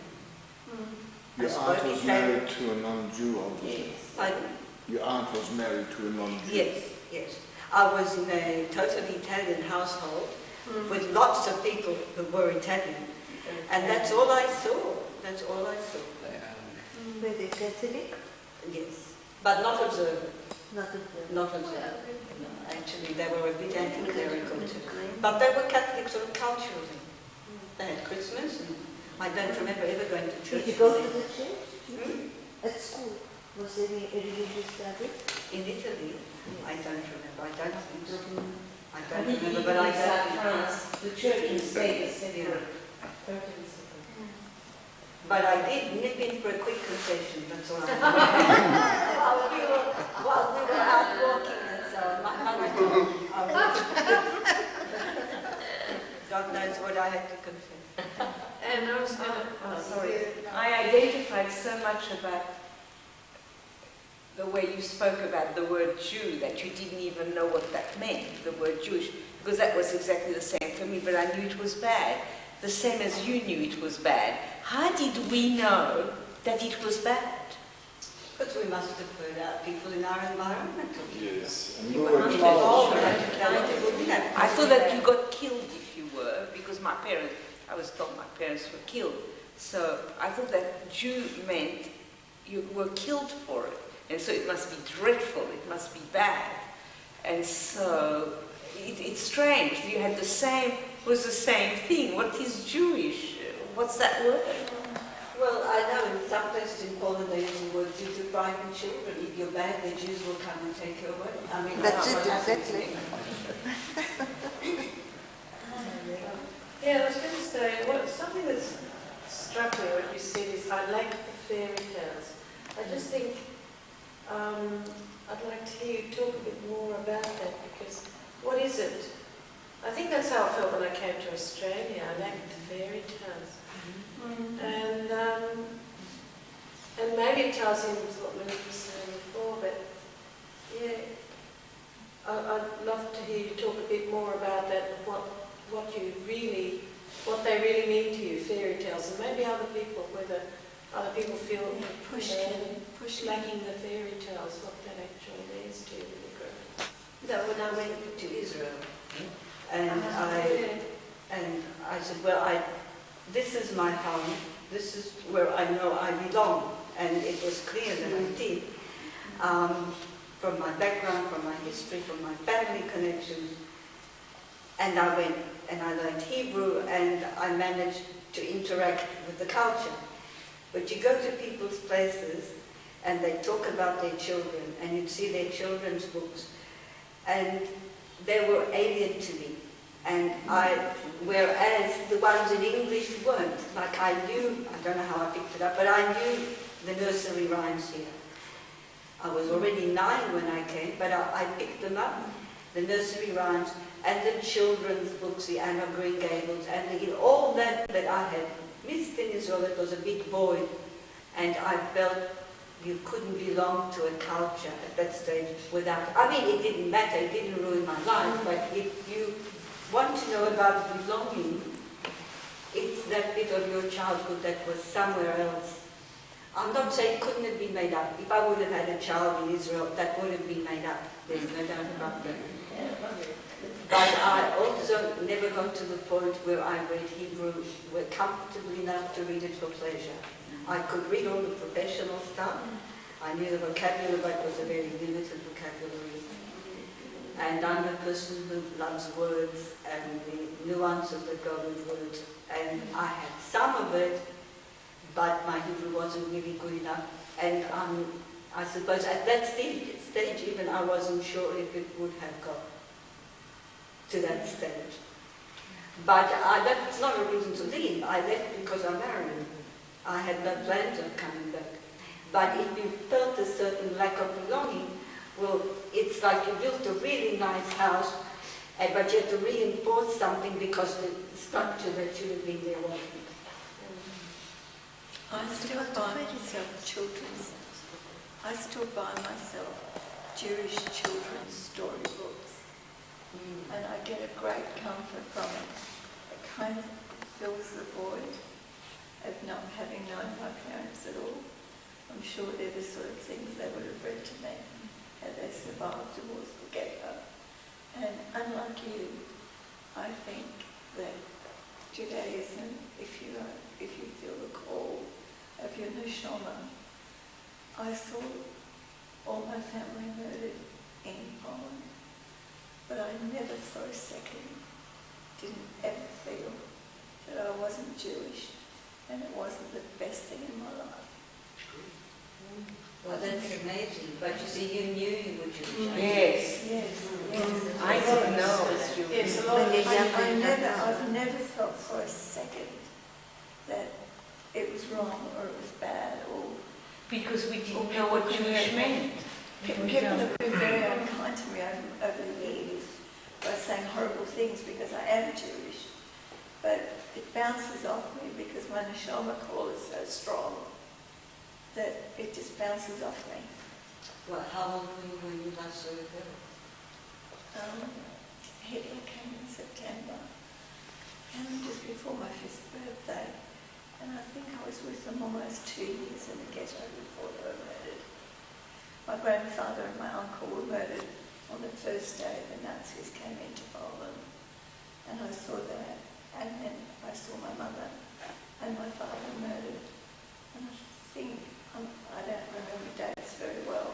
Your aunt was married to a non-Jew, obviously. Yes. Pardon? Your aunt was married to a non-Jew. Yes, yes. I was in a totally Italian household with lots of people who were Italian. And that's all I saw. That's all I saw. Were they Catholic? Yes. But not observant. Not observant. Not observant. No, actually, they were a bit anti-clerical too. But they were Catholic sort of culturally. They had Christmas, and I don't remember ever going to church. Did you go to the church? At school? Was there any religious study? In Italy? I don't remember. I don't think so. I I don't think remember, even but I in South don't. France, the church and state is separate. But I did nip in for a quick confession, that's all I know. while we were out walking and so on, my mother told me, God knows what I had to confess. And I was going to, sorry, I identified so much about the way you spoke about the word Jew that you didn't even know what that meant, the word Jewish, because that was exactly the same for me, but I knew it was bad, the same as you knew it was bad. How did we know that it was bad? Because we must have heard out people in our environment. Yes, and You we were were not told. involved. I thought that you got killed if you were, because my parents, I was told my parents were killed. So I thought that Jew meant you were killed for it. And so it must be dreadful, it must be bad. And so it's strange. You had the same, was the same thing. What is Jewish? What's that word? Well, I know in some places in Poland they use the word Jew to frighten children. If you're bad, the Jews will come and take you away. I mean, That's what it, happens exactly. to me. Yeah, I was going to say, something that's struck me what you said is I like the fairy tales. I just think I'd like to hear you talk a bit more about that, because what is it? I think that's how I felt when I came to Australia. I liked the fairy tales. And maybe it ties in with what Lynn was saying before, but yeah, I'd love to hear you talk a bit more about that, what they really mean to you, fairy tales, and maybe other people, whether other people feel lacking the fairy tales, what that actually means to you. No, when I went to Israel, and I said, well, this is my home, this is where I know I belong, and it was clear that I did, from my background, from my history, from my family connections, and I went and I learned Hebrew, and I managed to interact with the culture. But you go to people's places, and they talk about their children, and you'd see their children's books, and they were alien to me. And whereas the ones in English weren't. Like I knew, I don't know how I picked it up, but I knew the nursery rhymes here. I was already 9 when I came, but I picked them up, the nursery rhymes, and the children's books, the Anne of Green Gables, and all that I had missed in Israel. It was a big void, and I felt you couldn't belong to a culture at that stage without, I mean, it didn't matter, it didn't ruin my life, but if you want to know about belonging, it's that bit of your childhood that was somewhere else. I'm not saying couldn't have been made up. If I would have had a child in Israel, that would have been made up. There's no doubt about that. But I also never got to the point where I read Hebrew comfortably enough to read it for pleasure. I could read all the professional stuff. I knew the vocabulary, but it was a very limited vocabulary. And I'm a person who loves words and the nuances that go with words. And I had some of it, but my Hebrew wasn't really good enough. And I suppose at that stage even I wasn't sure if it would have got to that stage. But that's not a reason to leave. I left because I married. I had no plans of coming back. But if you felt a certain lack of belonging, well, it's like you built a really nice house, but you have to reinforce something because the structure that should have been there wasn't. I still buy myself children's. I still buy myself Jewish children's storybooks, and I get a great comfort from it. It kind of fills the void of not having known my parents at all. I'm sure they're the sort of things they would have read to me, how they survived divorce together. And unlike you, I think that Judaism, if you feel the call of your neshama, I saw all my family murdered in Poland, but I never for a second didn't ever feel that I wasn't Jewish and it wasn't the best thing in my life. Well, that's amazing. But you see, you knew you were Jewish. Yes. Yes. I didn't know I was Jewish. Yes, a lot I've never felt for a second that it was wrong or it was bad or... Because we didn't know what Jewish meant. People have been very unkind to me over the years by saying horrible things because I am Jewish. But it bounces off me because my neshama call is so strong that it just bounces off me. Well, how old were you when you last saw your parents? Hitler came in September, and just before my 5th birthday, and I think I was with them almost 2 years in the ghetto before they were murdered. My grandfather and my uncle were murdered on the first day the Nazis came into Poland, and I saw that, and then I saw my mother and my father murdered, and I think, I don't remember dates very well,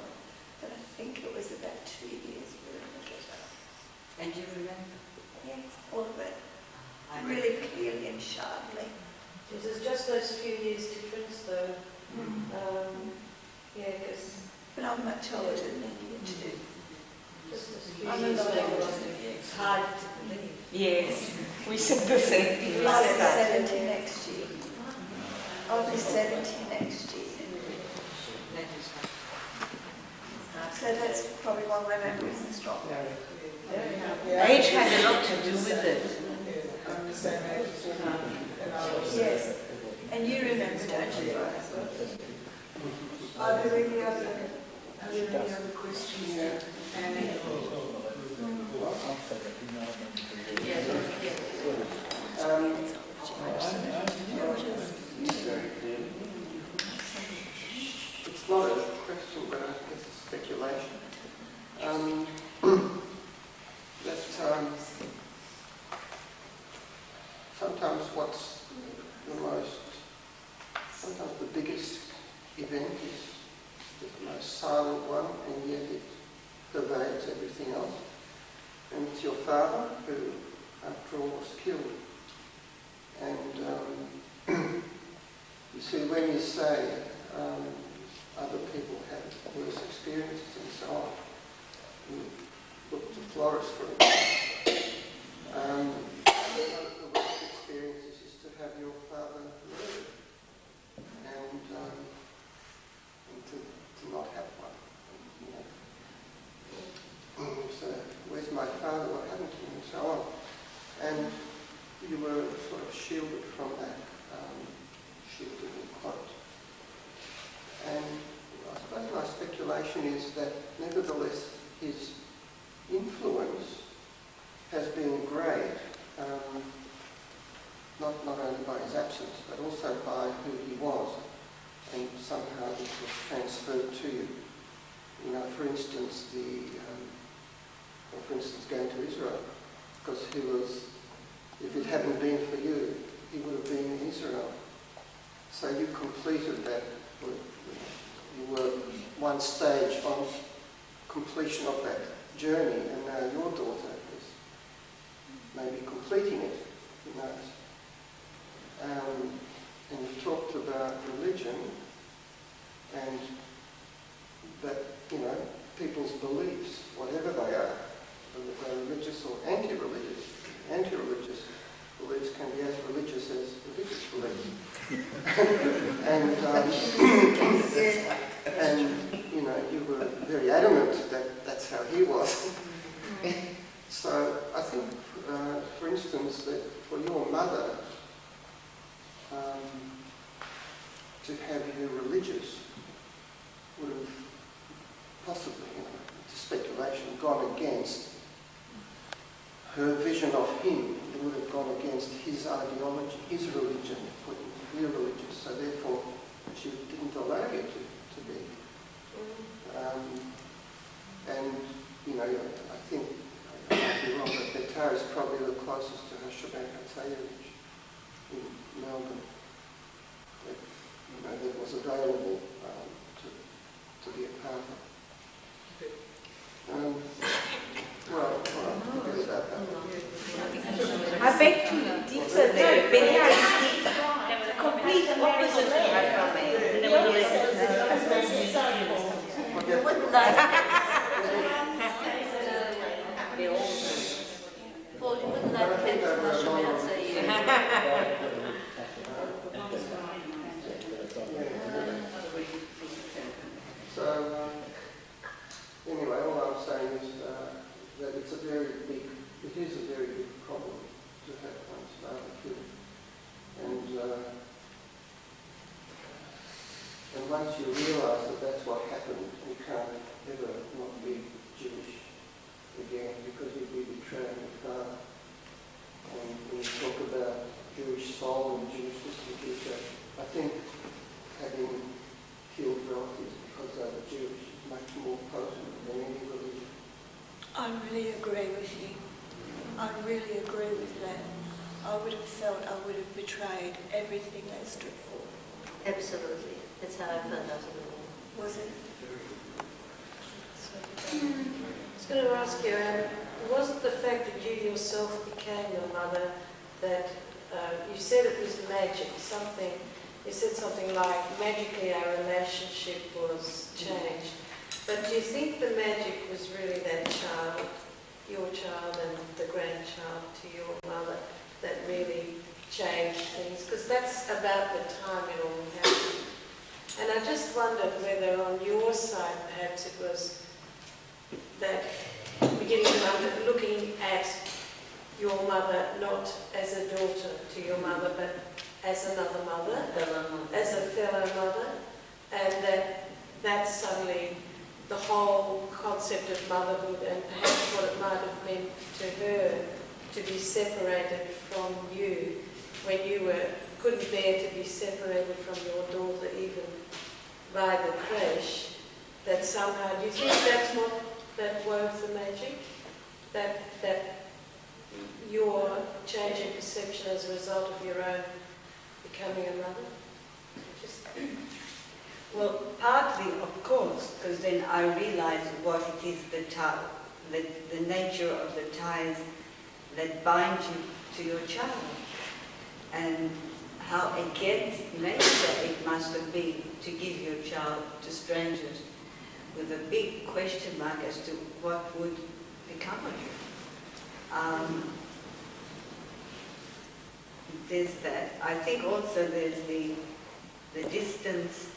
but I think it was about 2 years we were in the ghetto. And you remember? Yes, all of it. Really clearly and sharply. There's just those few years difference though. Yeah, because... But I'm much older than you too. Just those few I'm a years lot later. older than you. It's hard to believe. Yes, we said the same thing. I'll be 70 next year. I'll be 70 next year. That is hard. So that's probably why my memory isn't strong. Age has a lot to do with it. I'm the same age as you. Yes. And you remember, don't you? Are there any other questions? And it's not a question, but I guess a speculation. Sometimes what's sometimes the biggest event is the most silent one, and yet it pervades everything else. And it's your father who, after all, was killed. And you see, when you say other people have worse experiences and so on, you look to Flores for example. One of the worst experiences is to have your father murdered, and to not have one. You know. So, where's my father? What happened to him? And so on. And you were sort of shielded from that, shielded in quote. And I suppose my speculation is that nevertheless his influence has been great, not only by his absence, but also by who he was. and somehow it was transferred to you. You know, for instance, going to Israel, because he was, if it hadn't been for you, he would have been in Israel. So you completed that. You were one stage on completion of that journey, and now your daughter is maybe completing it, who knows. And you talked about religion, and that, you know, people's beliefs, whatever they are, whether they're religious or anti-religious. Anti-religious beliefs can be as religious as religious beliefs. and you know, you were very adamant that that's how he was. So I think, for instance, that for your mother to have you religious would have possibly, you know, it's speculation, gone against her vision of him. It would have gone against his ideology, his religion, for you religious. So therefore, she didn't allow you to be. And, you know, I think, I might be wrong, but Betar is probably the closest to Hashabak Hatzayevich in Melbourne that, you know, that was available to be a part of. Well, forget about that. I beg to differ there. Betar is the complete opposite from me. You wouldn't like Paul, you wouldn't like to mention Hashabak Hatzayevich. So, anyway, all I'm saying is that it is a very big problem to have one's father killed. And once you realise that that's what happened, you can't ever not be Jewish again, because you'd be betraying your father. And when you talk about Jewish soul and Jewish future, I think having killed relatives because they were Jewish is much more potent than any religion. I really agree with you. I really agree with that. I would have felt I would have betrayed everything they stood for. Absolutely. That's how I felt after the war. Was it? I was going to ask you, was it the fact that you yourself became your mother that you said it was magic, something, you said something like magically our relationship was changed, but do you think the magic was really that child, your child and the grandchild to your mother that really changed things? Because that's about the time it all happened. And I just wondered whether on your side perhaps it was that beginning to looking at your mother not as a daughter to your mother, but as another mother, as a fellow mother, and that suddenly the whole concept of motherhood and perhaps what it might have meant to her to be separated from you when you couldn't bear to be separated from your daughter even by the creche, that somehow, do you think that's what that wove the magic? That your change in perception as a result of your own becoming a mother? Well, partly, of course, because then I realized what it is, the nature of the ties that bind you to your child, and how against nature it must have been to give your child to strangers with a big question mark as to what would become of you. There's that. I think also there's the distance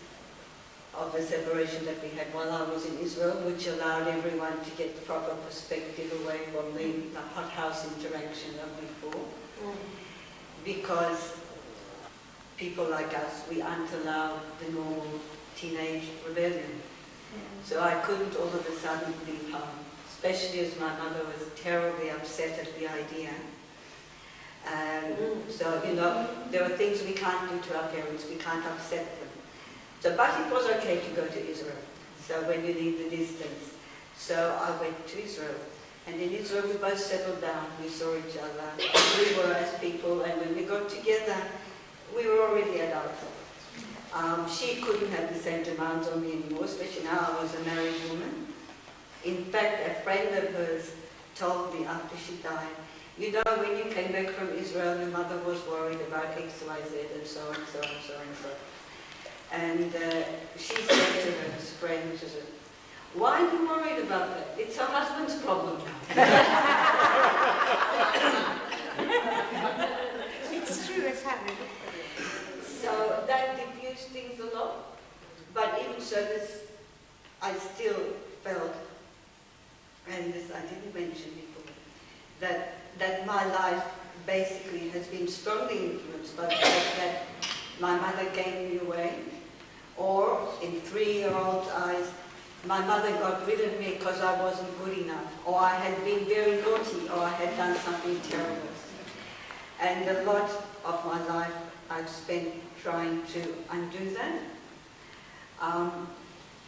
of the separation that we had while I was in Israel, which allowed everyone to get proper perspective away from the hothouse interaction of before. Because people like us, we aren't allowed the normal teenage rebellion. So I couldn't all of a sudden leave home, especially as my mother was terribly upset at the idea. So, you know, there are things we can't do to our parents, we can't upset them. So, but it was okay to go to Israel. So when you leave the distance. So I went to Israel. And in Israel we both settled down, we saw each other. We were as people, and when we got together, we were already adults. She couldn't have the same demands on me anymore, especially now I was a married woman. In fact, a friend of hers told me after she died, you know, when you came back from Israel, your mother was worried about X, Y, Z, and so on, so on, so on, so on. And she said to her friend, she said, why are you worried about that? It's her husband's problem now. It's true, it's happening. So that diffused things a lot. But even so, this, I still felt, and this I didn't mention before, that my life basically has been strongly influenced by the fact that my mother gave me away, or in 3-year-old eyes, my mother got rid of me because I wasn't good enough, or I had been very naughty, or I had done something terrible. And a lot of my life I've spent trying to undo that.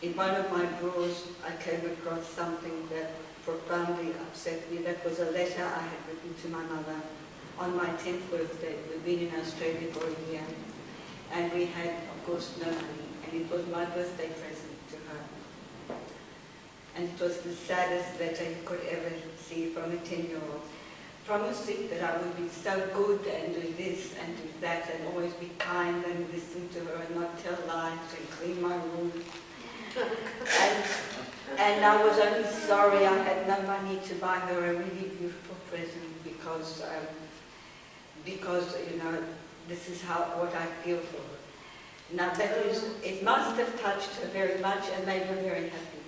In one of my drawers, I came across something that profoundly upset me. That was a letter I had written to my mother on my 10th birthday. We'd been in Australia for a year, and we had, of course, no money, and it was my birthday present to her. And it was the saddest letter you could ever see from a 10-year-old. Promising that I would be so good and do this and do that and always be kind and listen to her and not tell lies and clean my room. And I was only sorry I had no money to buy her a really beautiful present because you know, this is what I feel for her. Now it must have touched her very much and made her very happy.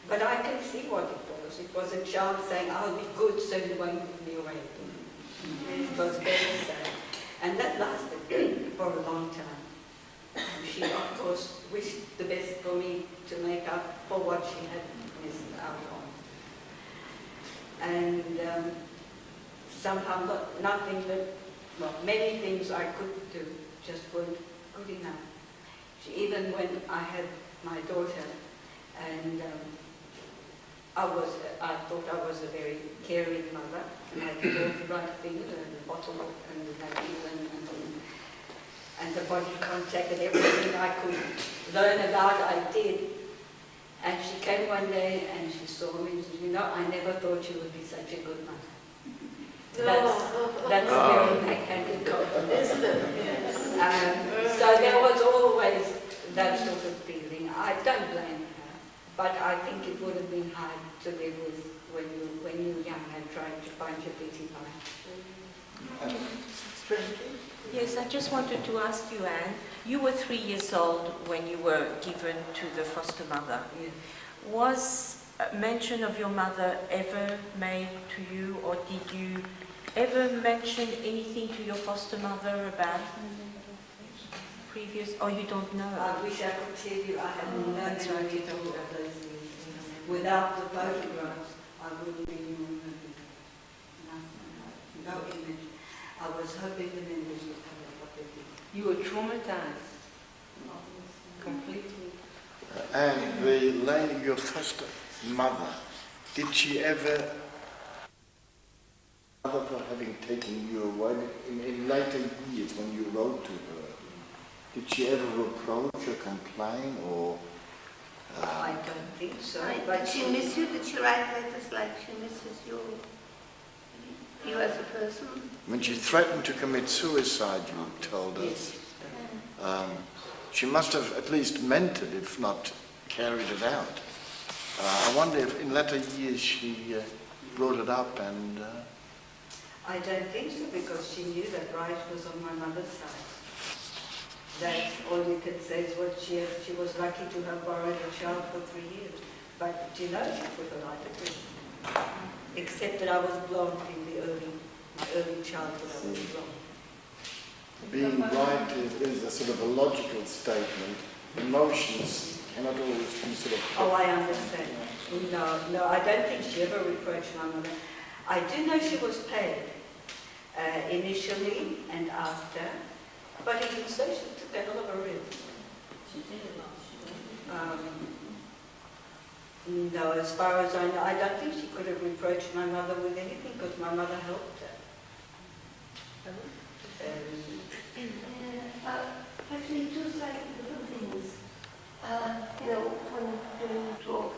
But I can see what it was. It was a child saying, I'll be good so you won't give me away. It was very sad. And that lasted for a long time. She, of course, wished the best for me to make up for what she had missed out on. And somehow nothing that, well, many things I could do just weren't good enough. Even when I had my daughter, and I thought I was a very caring mother, and I did all the right things, and the bottle and the napkin and the body contact and everything I could learn about, I did. And she came one day and she saw me and said, you know, I never thought you would be such a good mother. That's a very backhanded compliment, isn't it? So there was always that sort of feeling. I don't blame her, but I think it would have been hard to live with when you were young and trying to find your feet in life. Yes, I just wanted to ask you, Anne, you were 3 years old when you were given to the foster mother. Yeah. Was a mention of your mother ever made to you, or did you ever mention anything to your foster mother about previous, or you don't know? I wish I could tell you I have no memory at all of those things. Without the photographs, I wouldn't be human. No image. I was hoping the memories would come up what they did. You were traumatized completely. And the lady, your foster mother, did she ever, for having taken you away in later years when you wrote to her, did she ever reproach or complain, or? I don't think so. Did she miss you? Did she write letters like she misses you as a person? When she threatened to commit suicide, you told us. She must have at least meant it, if not carried it out. I wonder if in later years she brought it up and... I don't think so, because she knew that right was on my mother's side. That's all you can say is what she was lucky to have borrowed a child for 3 years. But you know, she put a right at risk. Except that I was blonde in my early childhood, I was blonde. Being right is a sort of a logical statement. Emotions cannot always be sort of... Oh, I understand. No, I don't think she ever reproached my mother. I do know she was paid initially and after, but even so, she took a hell of a risk. No, as far as I know, I don't think she could have reproached my mother with anything because my mother helped her. Actually, two slightly different things. You know, when you talk,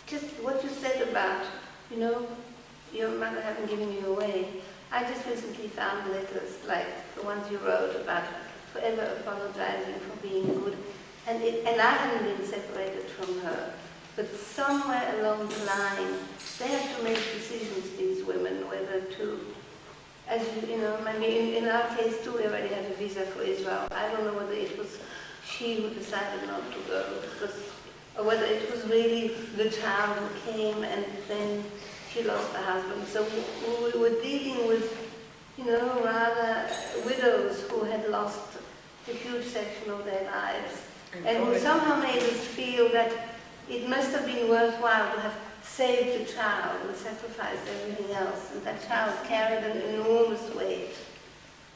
just what you said about, you know, your mother having given you away. I just recently found letters like the ones you wrote about forever apologizing for being good. And I hadn't been separated from her. But somewhere along the line, they had to make decisions, these women, whether to, as you know, maybe in our case too, we already had a visa for Israel. I don't know whether it was she who decided not to go, or whether it was really the child who came and then she lost her husband. So we were dealing with, you know, rather widows who had lost a huge section of their lives. And who somehow made us feel that it must have been worthwhile to have saved the child and sacrificed everything else. And that child carried an enormous weight.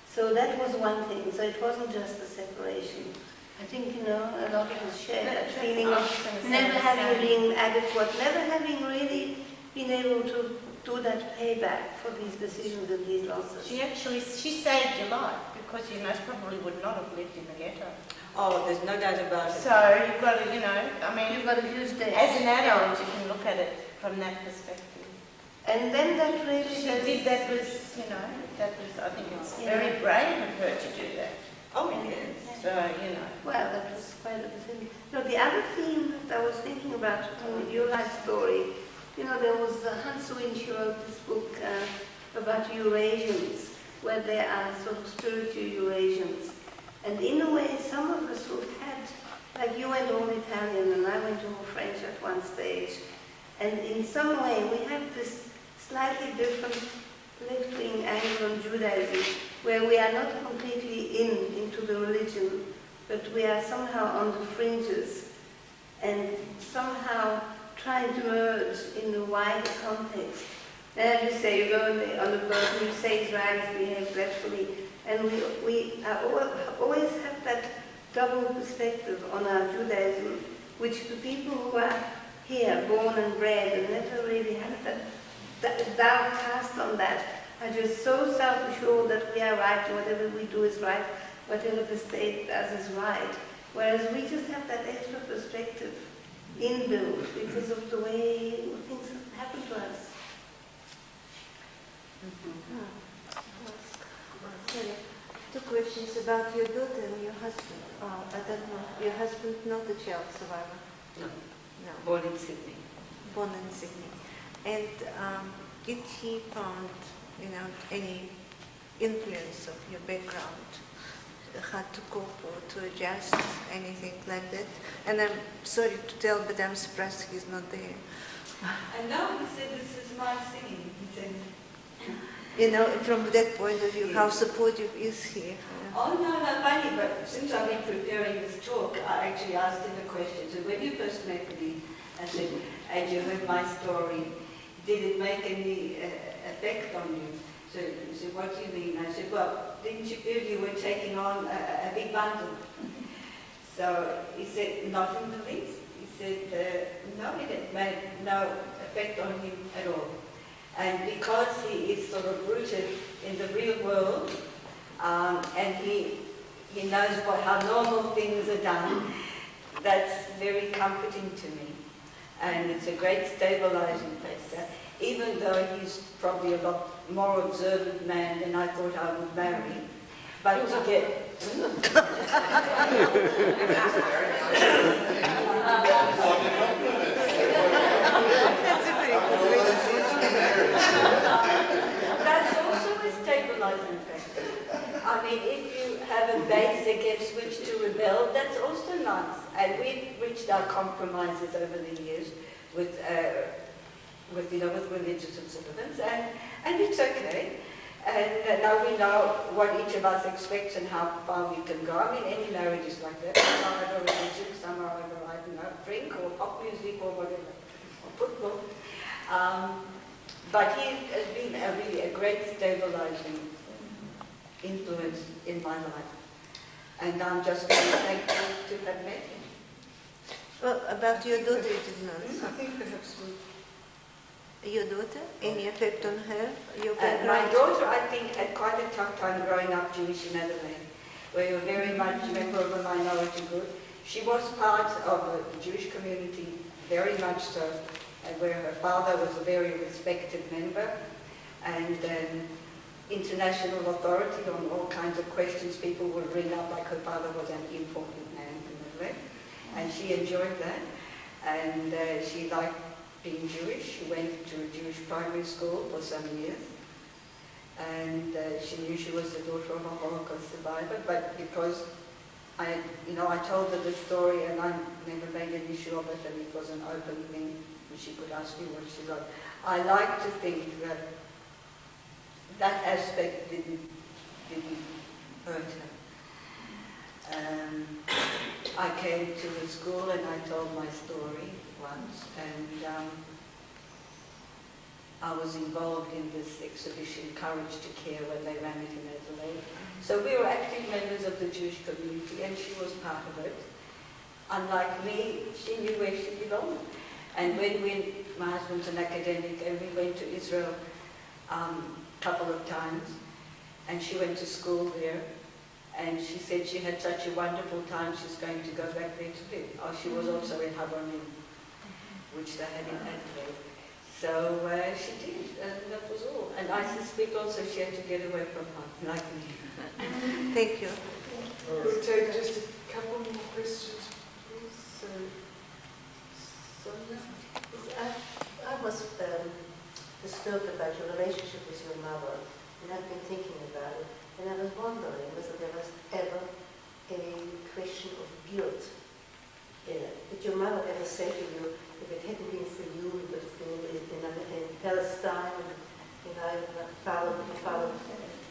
So that was one thing. So it wasn't just a separation. I think, you know, a lot of us share that feeling of never having been adequate, never having really been able to do that payback for these decisions and these losses. She saved your life because you most probably would not have lived in the ghetto. Oh, there's no doubt about it. So you've got to, you know, I mean, You've got to use that. as an adult, you can look at it from that perspective. And then that really She shows... did that was, you know, that was, I think it's very brave of her to do that. Oh, yes. So, you know. Well, that was quite a thing. No, the other theme that I was thinking about in your life story, you know, there was Hans Wynne, she wrote this book about Eurasians, where there are sort of spiritual Eurasians. And in a way, some of us who had, like you went all Italian and I went all French at one stage. And in some way, we have this slightly different left-wing angle on Judaism, where we are not completely into the religion, but we are somehow on the fringes and somehow trying to merge in a wider context. And as you say, you go on the boat and you say Israelis behave dreadfully, and we always have that double perspective on our Judaism, which the people who are here, born and bred, and never really had that downcast on that, are just so self-assured that we are right, and whatever we do is right, whatever the state does is right. Whereas we just have that extra perspective inbuilt because of the way things happen to us. Two questions about your daughter and your husband. I don't know. Your husband not a child survivor? No. No. Born in Sydney. Born in Sydney. And did he found, you know, any influence of your background, how to cope or to adjust, anything like that? And I'm sorry to tell, but I'm surprised he's not there. And now he said, this is my singing. He said, you know, from that point of view, how supportive is he? Oh, no, funny, but since I've been preparing this talk, I actually asked him a question. So when you first met me, I said, and you heard my story, did it make any effect on you? So he said, what do you mean? I said, well, didn't you feel you were taking on a big bundle? So he said, not in the least. He said, no, it made no effect on him at all. And because he is sort of rooted in the real world, and he knows how normal things are done, that's very comforting to me. And it's a great stabilizing factor, even though he's probably a lot more observant man than I thought I would marry. But to get... That's also a stabilizing factor. I mean, if you have a base against which to rebel, that's also nice. And we've reached our compromises over the years with religious observance, and it's okay. And now we know what each of us expects and how far we can go. I mean, any marriage is like that. Some are over religion, some are over, I don't know, drink or pop music or whatever, or football. But he has been really a great stabilizing influence in my life. And I'm just very thankful to have met him. Well, about your daughter, you did not. I think perhaps Your daughter? Any effect on her? Your My background? daughter, I think, had quite a tough time growing up Jewish in Adelaide, where you're very much a member of a minority group. She was part of the Jewish community, very much so, and where her father was a very respected member, and international authority on all kinds of questions. People would ring up like her father was an important man in Adelaide, and she enjoyed that, and she liked being Jewish. She went to a Jewish primary school for some years, and she knew she was the daughter of a Holocaust survivor, but because I told her the story and I never made an issue of it, and it was an open thing, and she could ask me what she liked. I like to think that that aspect didn't hurt her. I came to the school and I told my story once, and I was involved in this exhibition, Courage to Care, when they ran it in Adelaide. So we were active members of the Jewish community, and she was part of it. Unlike me, she knew where she belonged. And when my husband's an academic, and we went to Israel a couple of times, and she went to school there, and she said she had such a wonderful time, she's going to go back there to live. Oh, she was also in Havanim, which they had in Adelaide. So she did, and that was all. And I suspect also she had to get away from her, like me. Thank you. we'll take just a couple more questions, please. So, Sonia? I was disturbed about your relationship with your mother, and I've been thinking about it, and I was wondering whether there was ever a question of guilt in it. Did your mother ever say to you, if it hadn't been for you, we would have been in Palestine, and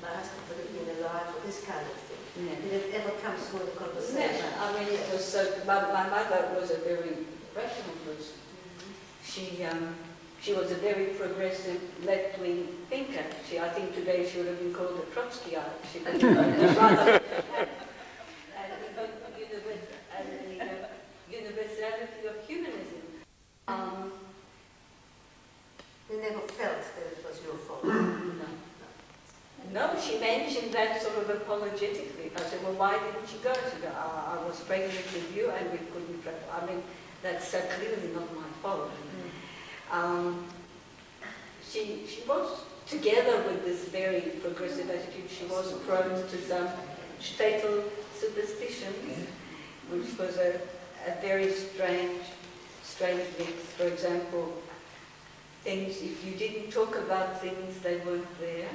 my husband would have been alive, or this kind of thing? Yeah. Did it ever come through in the conversation? Never. I mean, it was so. My mother was a very rational person. She was a very progressive, left-wing thinker. I think today she would have been called a Trotskyite. She was rather and the universality of humanism. You never felt that it was your fault? No, she mentioned that sort of apologetically. I said, well, why didn't you go? She said, I was pregnant with you and we couldn't travel. I mean, that's clearly not my fault. She was, together with this very progressive attitude, she was prone to some fatal superstitions, which was a very strange mix. For example, things, if you didn't talk about things, they weren't there.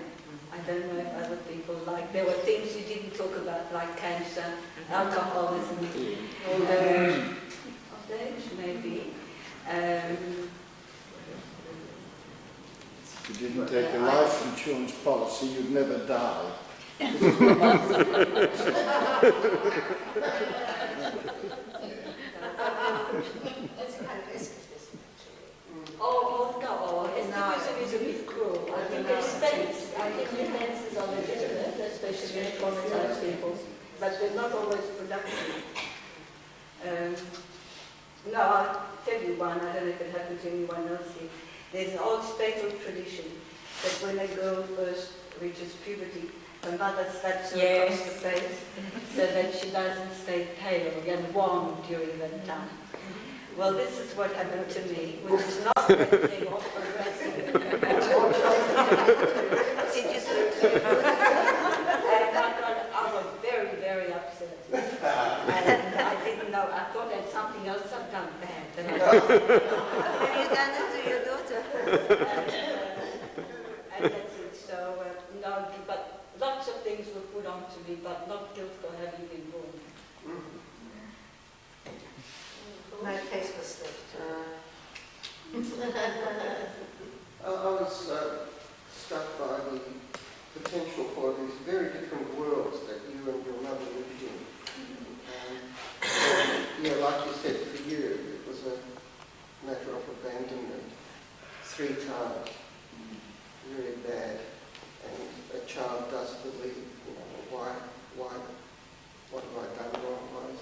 I don't know if other people there were things you didn't talk about, like cancer, alcoholism, old age maybe. If you didn't take a life insurance policy, you'd never die. Oh, no, escapism is a bit cruel. I think defenses are legitimate, especially in traumatized people, but they're not always productive. No, I'll tell you one, I don't know if it happened to anyone else here. There's an old fatal tradition that when a girl first reaches puberty, her mother slaps her across the face so that she doesn't stay pale and wan during that time. Well, this is what happened to me, which is not anything or progressive. I was very, very upset. And I didn't know, I thought that's something else I've done bad. Have you done it to your daughter? And that's it. So, no, but lots of things were put on to me, but not guilt for having been born. My face was slipped. I was struck by the potential for these very different worlds that you and your mother lived in. Like you said, for you it was a matter of abandonment 3 times, very bad, and a child does believe, why, what have I done wrong? Why is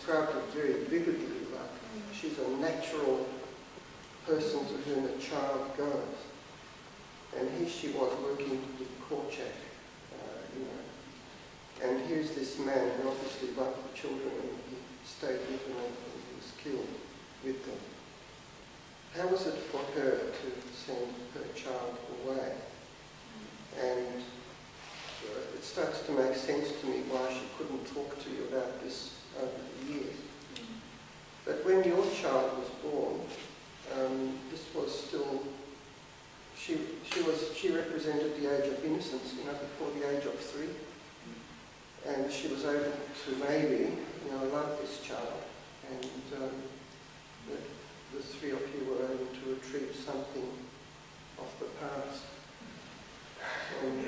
described it very vividly, like she's a natural person to whom a child goes. And here she was working with Korchak, you know. And here's this man who obviously loved the children, and he stayed with them and he was killed with them. How was it for her to send her child away? And it starts to make sense to me why she couldn't talk to you about this over the years. But when your child was born, this was still, she represented the age of innocence, you know, before the age of 3. And she was able to maybe, you know, love this child, and the 3 of you were able to retrieve something of the past. And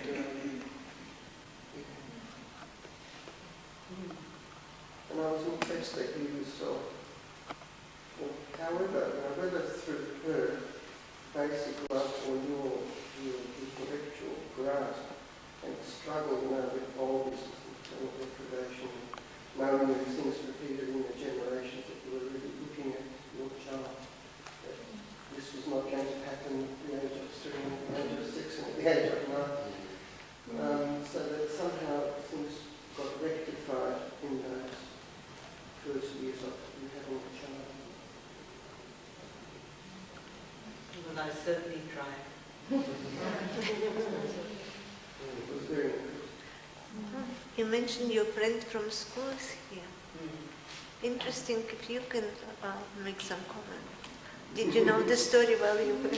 and I was impressed that you yourself, however, whether through her basic love or your intellectual grasp and struggle, you know, with all this internal deprivation, knowing that things repeated in the generations, that you were really looking at your child, that this was not going to happen at the age of 3, at the age of 6, and at the age of 9. So that somehow things got rectified in those first years of you having a child. Well, I certainly tried. It was very good. You mentioned your friend from schools here. Interesting, if you can make some comment. Did you know the story while you were?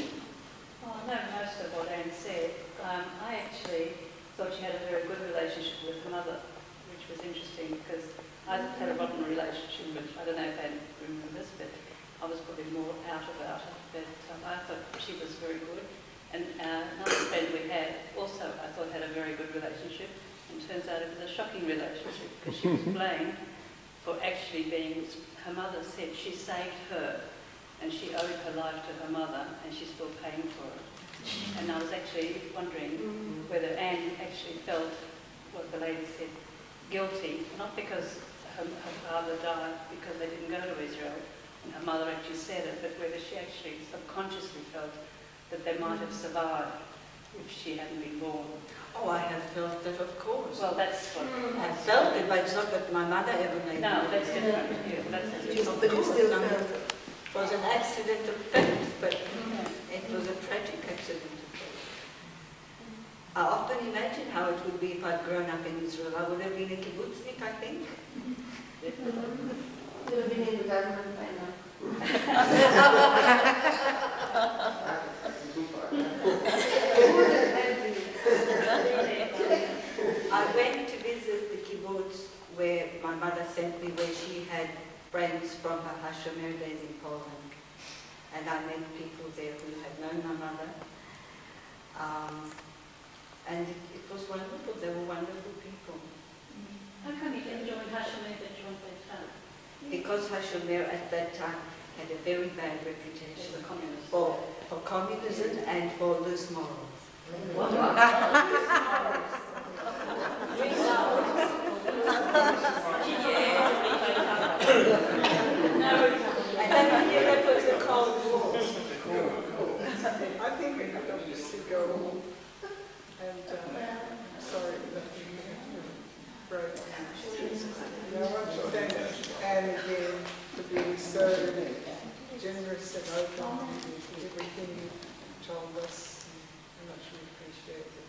Oh, I know most of what Anne said. I actually thought she had a very good relationship with her mother, which was interesting because I had a rotten relationship, which I don't know if Anne remembers, but I was probably more out about it. But I thought she was very good. And another friend we had also, I thought, had a very good relationship. And turns out it was a shocking relationship because she was blamed for actually being, her mother said she saved her and she owed her life to her mother and she's still paying for it. And I was actually wondering whether Anne actually felt, what the lady said, guilty, not because her father died because they didn't go to Israel and her mother actually said it, but whether she actually subconsciously felt that they might have survived if she hadn't been born. Oh, I have felt that, of course. Well, that's what... I felt it, but it's not that my mother ever made me. No, that's different. Yeah, that's different. But you still felt it. It was an accident of fate, but it was a tragic accident of fate. I often imagine how it would be if I'd grown up in Israel. I would have been a kibbutznik, I think. You would have been in the government by now. I went to visit the kibbutz where my mother sent me, where she had friends from her Hashomer days in Poland. And I met people there who had known my mother. And it was wonderful. They were wonderful people. How come you didn't join Hashomer that you wanted to have? Because Hashomer at that time had a very bad reputation For communists. for communism and for loose morals. And that was the Cold War. I think we could obviously go on. And sorry that we broke. And I want to thank Anne again for being so generous and open with everything you told us. I much appreciate it.